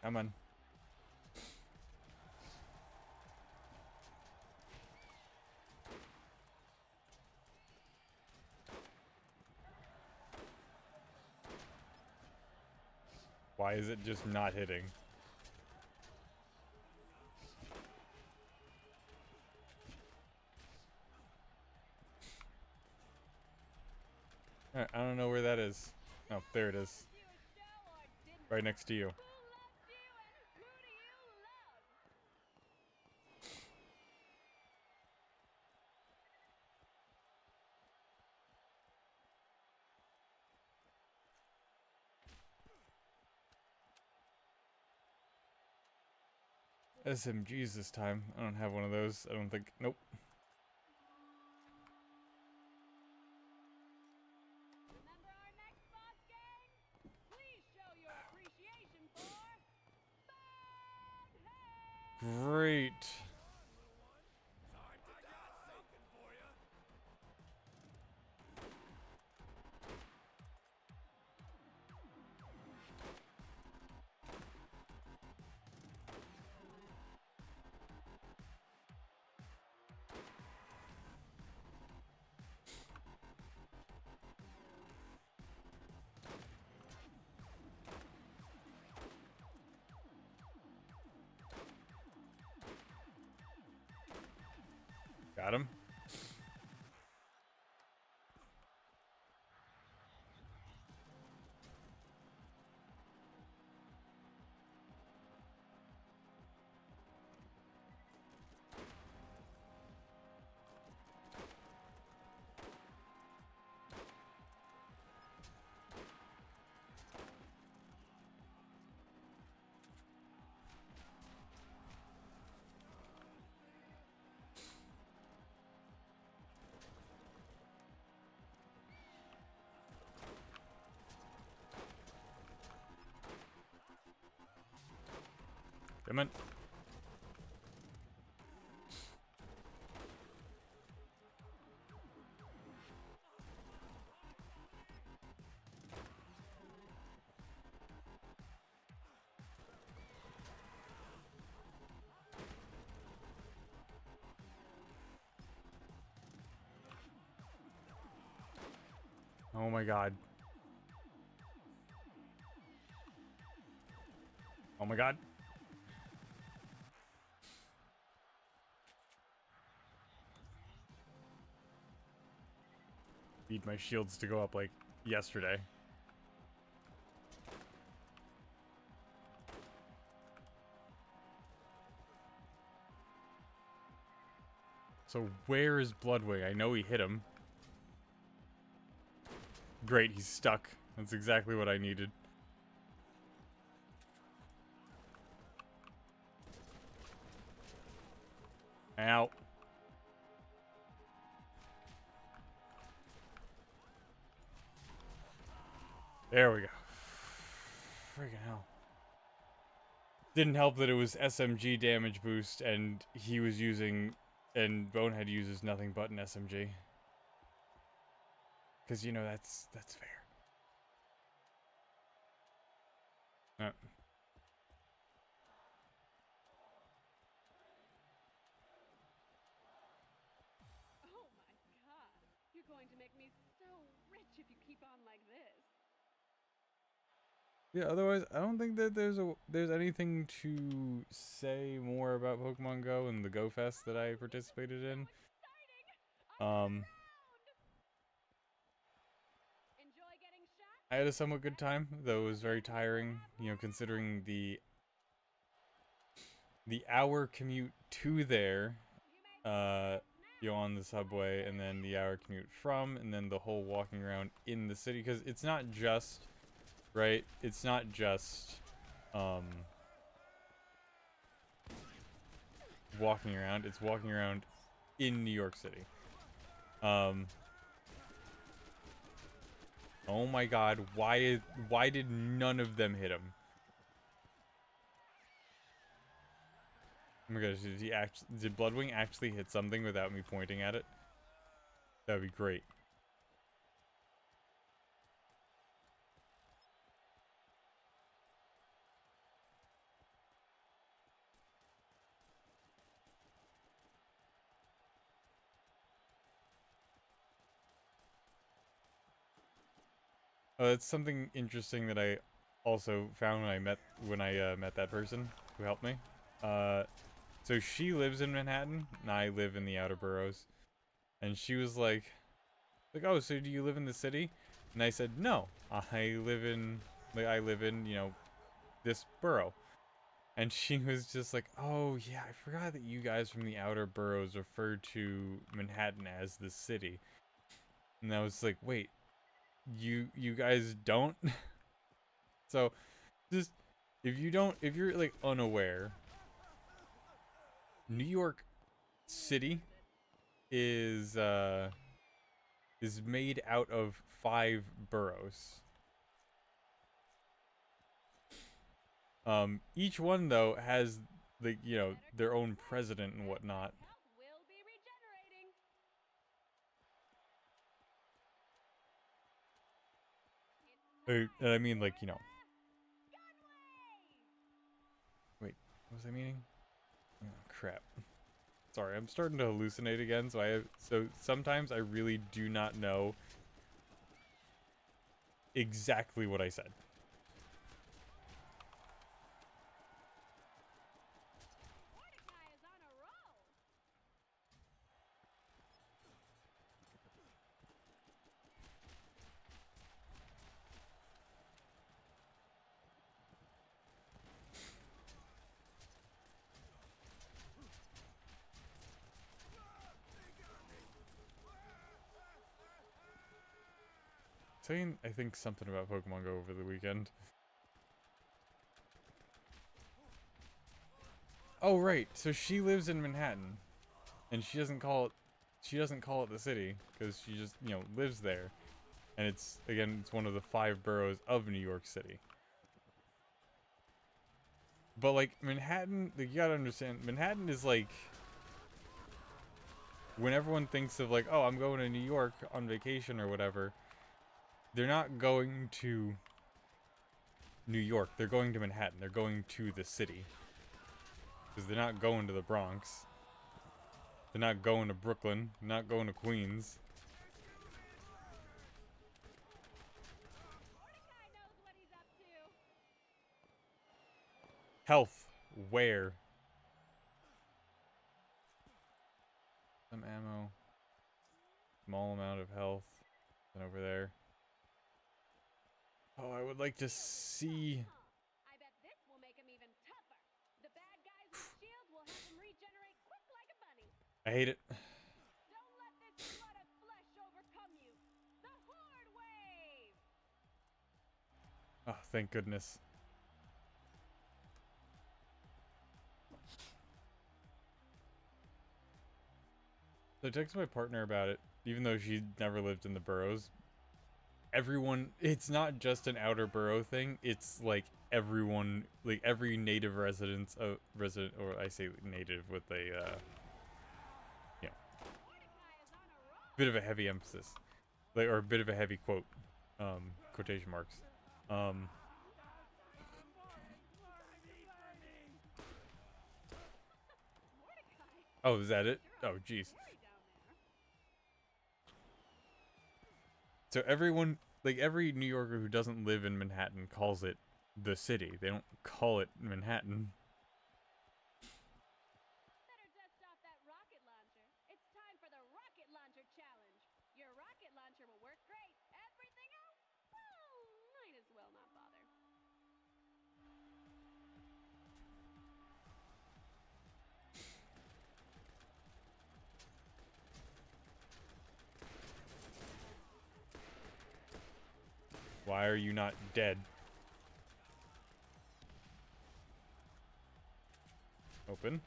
Come on. Why is it just not hitting? I don't know where that is. Oh, there it is. You a show or didn't? Right next to you. Who loves you and who do you love? SMGs this time. I don't have one of those. I don't think. Nope. Remember our next boss gang? Please show your appreciation for Great. Got him. Come on. Oh my god. Oh my god. Need my shields to go up like yesterday. So where is Bloodwing? I know he hit him. Great, he's stuck. That's exactly what I needed. Ow. There we go. Friggin' hell. Didn't help that it was SMG damage boost and he was using... And Bonehead uses nothing but an SMG. Because, you know, that's fair. Oh my god. You're going to make me so rich if you keep on like this. Yeah, otherwise, I don't think that there's anything to say more about Pokemon Go and the Go Fest that I participated in. Enjoy getting shot? I had a somewhat good time, though it was very tiring, you know, considering the hour commute to there, you know, on the subway, and then the hour commute from, and then the whole walking around in the city, because it's not just, right, it's not just, walking around, it's walking around in New York City. Oh my god, why did none of them hit him? Oh my gosh, did Bloodwing actually hit something without me pointing at it? That'd be great. It's something interesting that I also found when I met that person who helped me. So she lives in Manhattan, and I live in the outer boroughs. And she was like, oh, so do you live in the city? And I said, no, I live in, you know, this borough. And she was just like, oh, yeah, I forgot that you guys from the outer boroughs refer to Manhattan as the city. And I was like, wait, you guys don't? So, just, if you're, like, unaware, New York City is made out of 5 boroughs. Each one though has their own president and whatnot. Health will be regenerating. And I mean, like, Gunway! wait, what was I meaning? Oh, crap. Sorry, I'm starting to hallucinate again, so sometimes I really do not know exactly what I said. Mordecai is on a roll. Saying, I think something about Pokemon Go over the weekend. Oh, right. So she lives in Manhattan, and she doesn't call it the city because she just, lives there. And it's one of the 5 boroughs of New York City. But like Manhattan, like, you gotta understand, Manhattan is like when everyone thinks of like, oh, I'm going to New York on vacation or whatever, they're not going to New York. They're going to Manhattan. They're going to the city. Because they're not going to the Bronx. They're not going to Brooklyn. They're not going to Queens. Mordecai knows what he's up to. Health. Where? Some ammo. Small amount of health. And over there. Oh, I would like to see... I bet this will make him even tougher. The bad guys with shields will have him regenerate quick like a bunny. I hate it. Don't let this flood of flesh overcome you. The Horde Wave! Oh, thank goodness. So I texted my partner about it, even though she never lived in the boroughs. Everyone, it's not just an outer borough thing, it's like everyone, like every native or I say native with a, Mordecai is on a roll. bit of a heavy emphasis. Like, or a bit of a heavy quote, quotation marks. Mordecai, Oh, is that it? Oh, jeez. scary down there. So everyone, like every New Yorker who doesn't live in Manhattan calls it the city. They don't call it Manhattan. Better dust off that rocket launcher. It's time for the rocket launcher challenge. Your rocket launcher will work great. Everything else, well, might as well not bother. Why are you not dead? Open.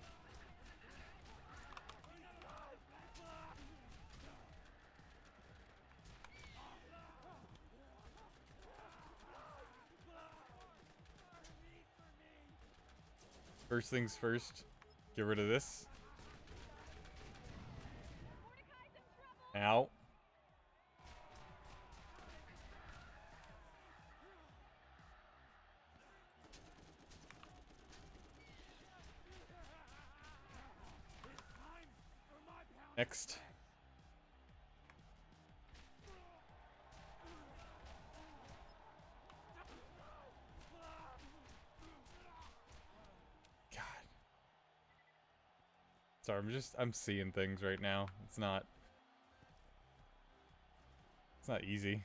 First things first, get rid of this. Mordecai's in trouble. Ow. Next. God. Sorry, I'm seeing things right now. It's not easy.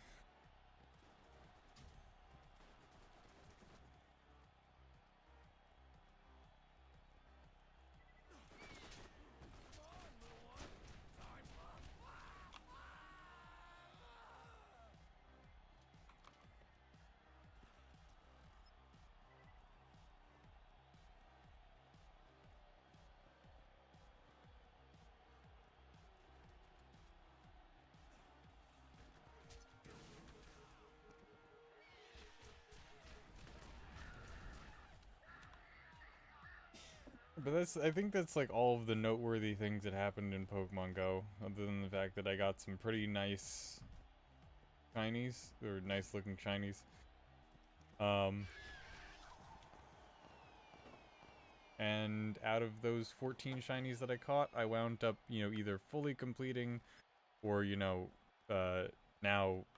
But I think that's like all of the noteworthy things that happened in Pokemon Go, other than the fact that I got some pretty nice shinies, or nice looking shinies. And out of those 14 shinies that I caught, I wound up, either fully completing or, now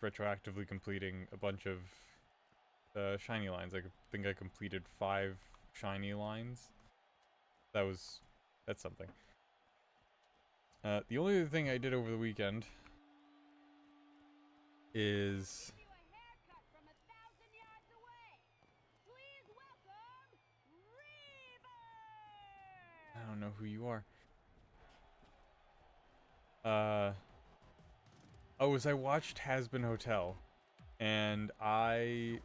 retroactively completing a bunch of shiny lines. I think I completed 5 shiny lines. That's something. The only other thing I did over the weekend is... I don't know who you are. Oh, I watched Has-Been Hotel, and I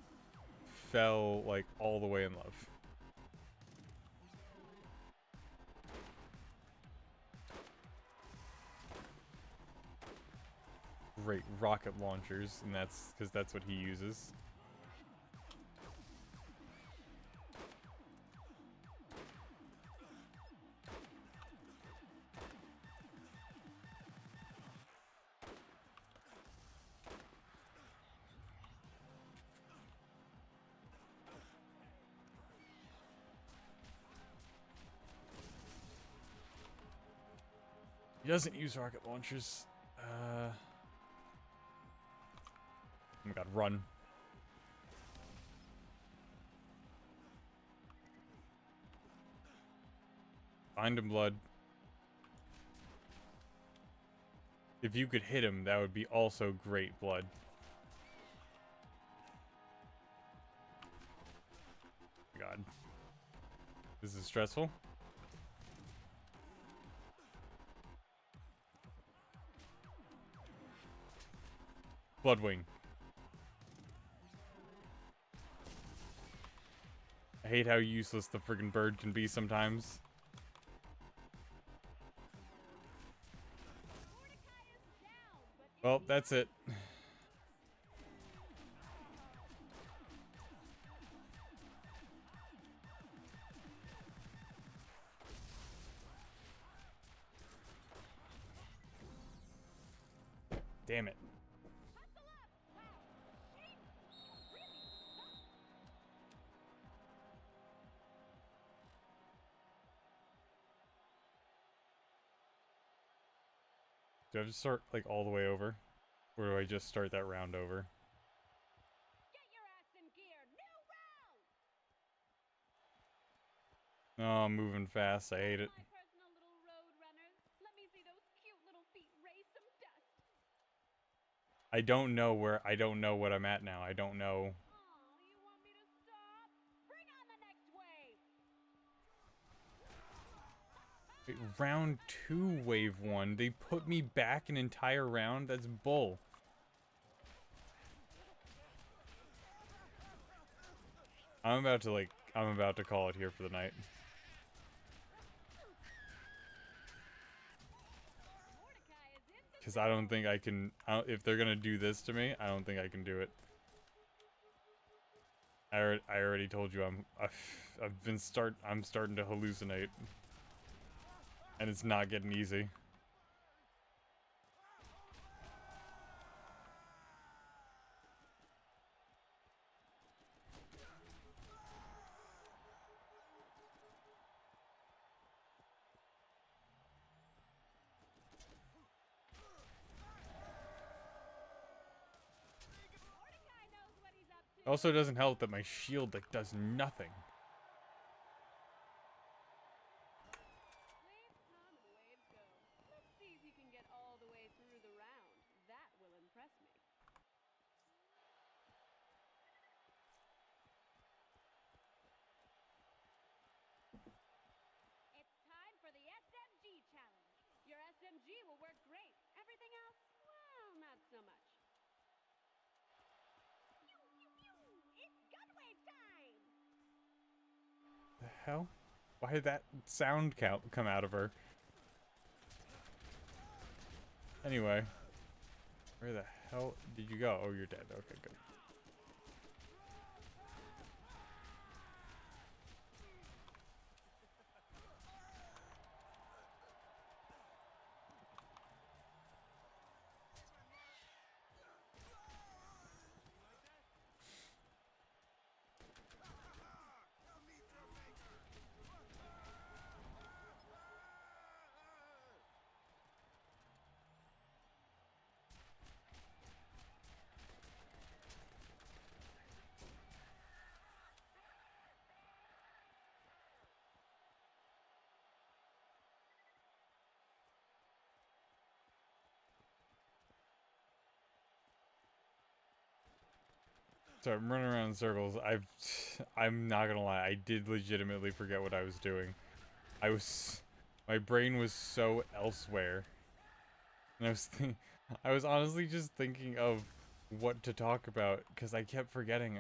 fell, like, all the way in love. Great rocket launchers, and that's because that's what he uses. He doesn't use rocket launchers. Oh my god, run. Find him, Blood. If you could hit him, that would be also great, Blood. Oh my god. This is stressful. Bloodwing. I hate how useless the friggin' bird can be sometimes. Well, that's it. Damn it. Do I have to start, like, all the way over? Or do I just start that round over? Get your ass in gear. New round. Oh, I'm moving fast. I hate it. My personal little road runners. Let me see those cute little feet raise some dust. I don't know what I'm at now. I don't know. Oh, you want me to stop? Bring on the next wave. Wait, round 2, wave 1. They put me back an entire round? That's bull. I'm about to call it here for the night. Because I don't think I can, if they're gonna do this to me, I don't think I can do it. I already told you I'm starting to hallucinate. And it's not getting easy. Also, it doesn't help that my shield, like, does nothing. Waves come and waves go. Let's see if you can get all the way through the round. That will impress me. It's time for the SMG challenge. Your SMG will work great. Everything else, well, not so much. Pew, pew, pew. It's gun wave time. The hell? Why did that sound come out of her? Anyway. Where the hell did you go? Oh, you're dead. Okay, good. So I'm running around in circles. I'm not gonna lie, I did legitimately forget what I was doing. My brain was so elsewhere. And I was honestly just thinking of what to talk about, because I kept forgetting.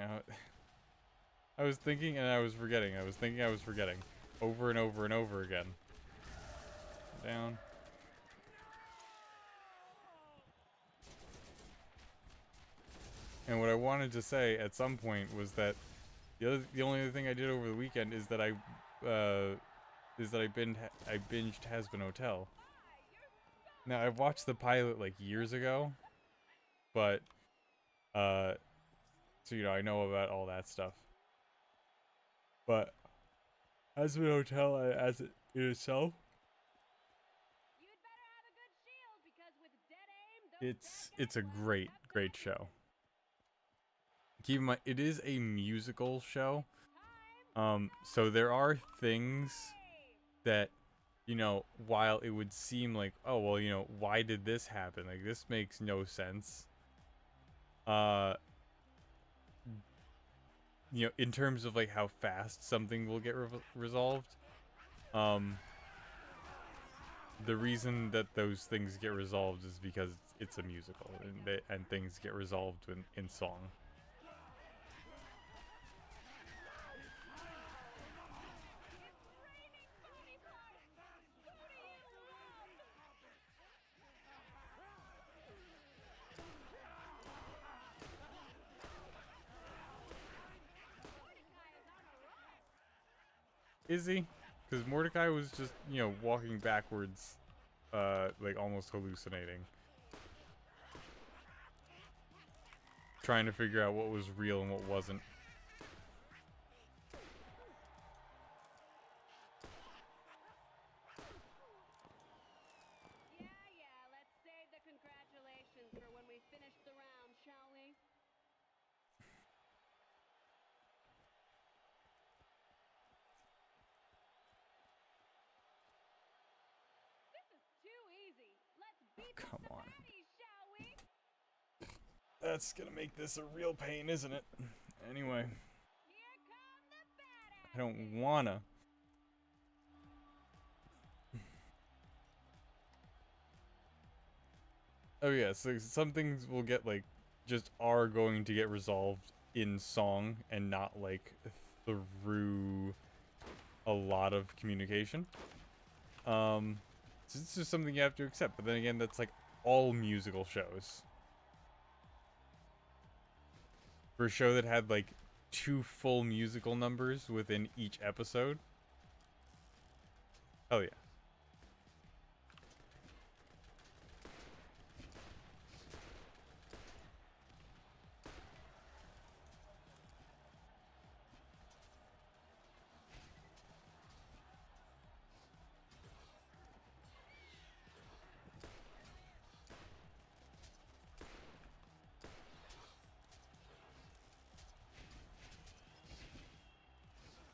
I was thinking and I was forgetting. I was thinking I was forgetting. Over and over and over again. Down. And what I wanted to say at some point was that the only other thing I did over the weekend is that I binged Hazbin Hotel. Now I've watched the pilot like years ago, but so you know I know about all that stuff. But Hazbin Hotel as it in itself, You'd better have a good shield because with dead aim, those it's a great show. Keep in mind, it is a musical show. So there are things that, you know, while it would seem like, oh, well, you know, why did this happen? Like, this makes no sense. You know, in terms of, like, how fast something will get resolved, the reason that those things get resolved is because it's a musical, and things get resolved in song. Is he? Because Mordecai was just, you know, walking backwards, like almost hallucinating. Trying to figure out what was real and what wasn't. Yeah, let's save the congratulations for when we finish the round, shall we? This is too easy. Let's beat Oh, come on. baddies, shall we? That's gonna make this a real pain, isn't it? Anyway. Here come the badasses. I don't wanna. Oh yeah, so some things will get, like, just are going to get resolved in song and not, like, through a lot of communication. So it's just something you have to accept, but then again, that's, like, all musical shows. For a show that had, like, 2 full musical numbers within each episode. Hell yeah.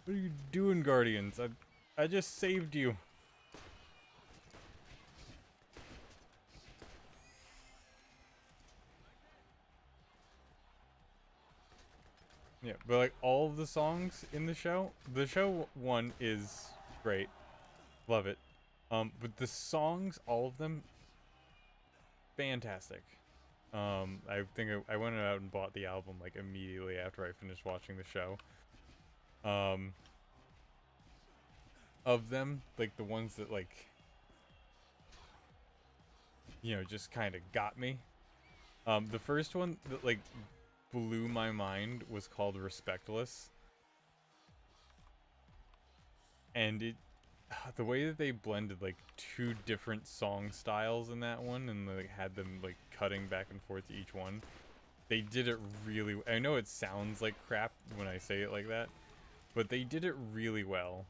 What are you doing, Guardians? I just saved you. Yeah, but like all of the songs in the show one is great. Love it. But the songs, all of them, fantastic. I think I went out and bought the album like immediately after I finished watching the show. Of them, like the ones that like, you know, just kind of got me. The first one that like blew my mind was called Respectless. And it, the way that they blended like 2 different song styles in that one and like had them like cutting back and forth to each one, they did it really. I know it sounds like crap when I say it like that, but they did it really well.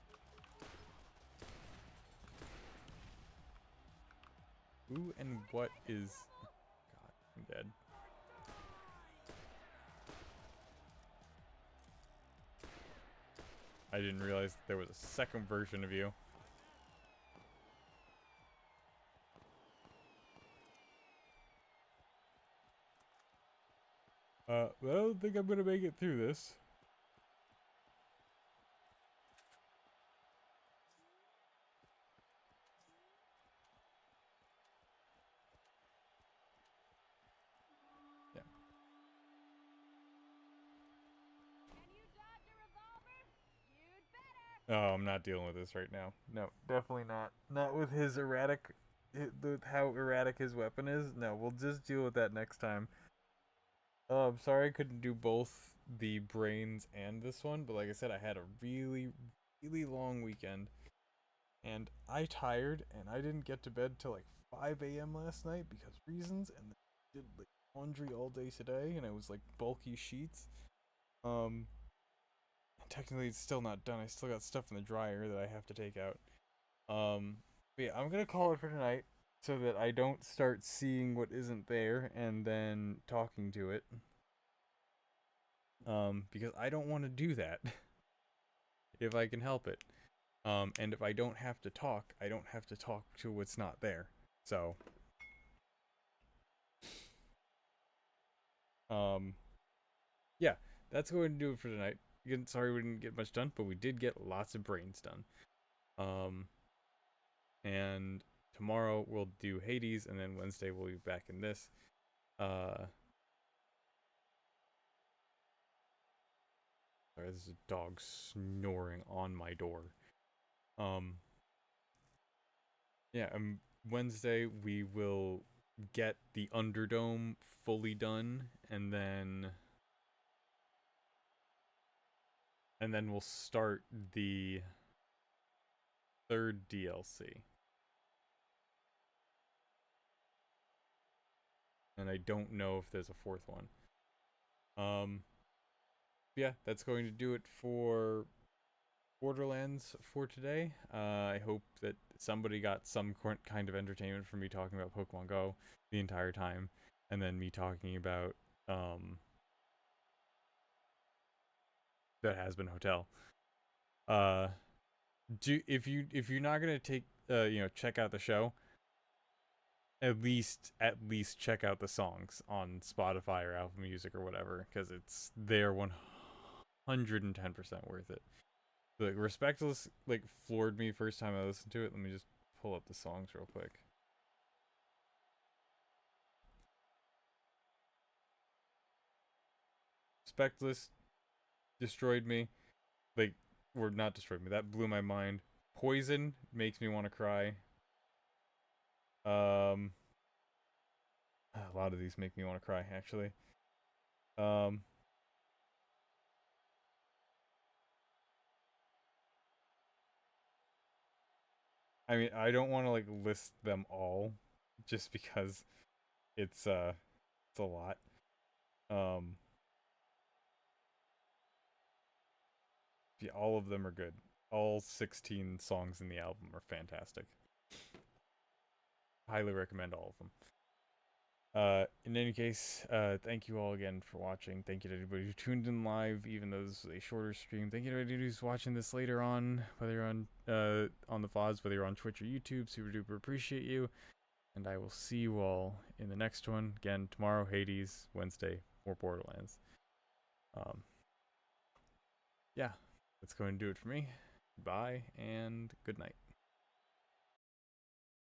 Who and what is? God, I'm dead. I didn't realize that there was a second version of you. But I don't think I'm gonna make it through this. Yeah. Can you dodge a revolver? You'd better. Oh, I'm not dealing with this right now. No, definitely not. Not with his erratic, with how erratic his weapon is. No, we'll just deal with that next time. I'm sorry I couldn't do both the brains and this one, but like I said, I had a really, really long weekend. And I tired, and I didn't get to bed till like 5 a.m. last night because reasons, and did like laundry all day today, and it was like bulky sheets. Um, Technically it's still not done. I still got stuff in the dryer that I have to take out. But yeah, I'm gonna call it for tonight so that I don't start seeing what isn't there and then talking to it. Because I don't want to do that if I can help it. And if I don't have to talk, I don't have to talk to what's not there. So, um, yeah, that's going to do it for tonight. Again, sorry we didn't get much done, but we did get lots of brains done. Um, and tomorrow we'll do Hades, and then Wednesday we'll be back in this. Sorry, there's a dog snoring on my door. Um, yeah, Wednesday we will get the Underdome fully done, and then we'll start the third DLC. And I don't know if there's a fourth one. Yeah, that's going to do it for Borderlands for today. I hope that somebody got some kind of entertainment from me talking about Pokemon Go the entire time, and then me talking about That Has Been Hotel. If you're not gonna take check out the show, at least check out the songs on Spotify or Apple Music or whatever, because they're 110% worth it. Like, Respectless like floored me first time I listened to it. Let me just pull up the songs real quick. Respectless destroyed me. Like, or not destroyed me. That blew my mind. Poison makes me want to cry. Um, a lot of these make me want to cry actually. Um, I mean, I don't want to like list them all, just because it's a lot. Um, yeah, all of them are good. All 16 songs in the album are fantastic. Highly recommend all of them. In any case, thank you all again for watching. Thank you to everybody who tuned in live, even though this was a shorter stream. Thank you to everybody who's watching this later on, whether you're on the VODs, whether you're on Twitch or YouTube. Super duper appreciate you. And I will see you all in the next one. Again, tomorrow, Hades, Wednesday, more Borderlands. Yeah, that's going to do it for me. Bye, and good night.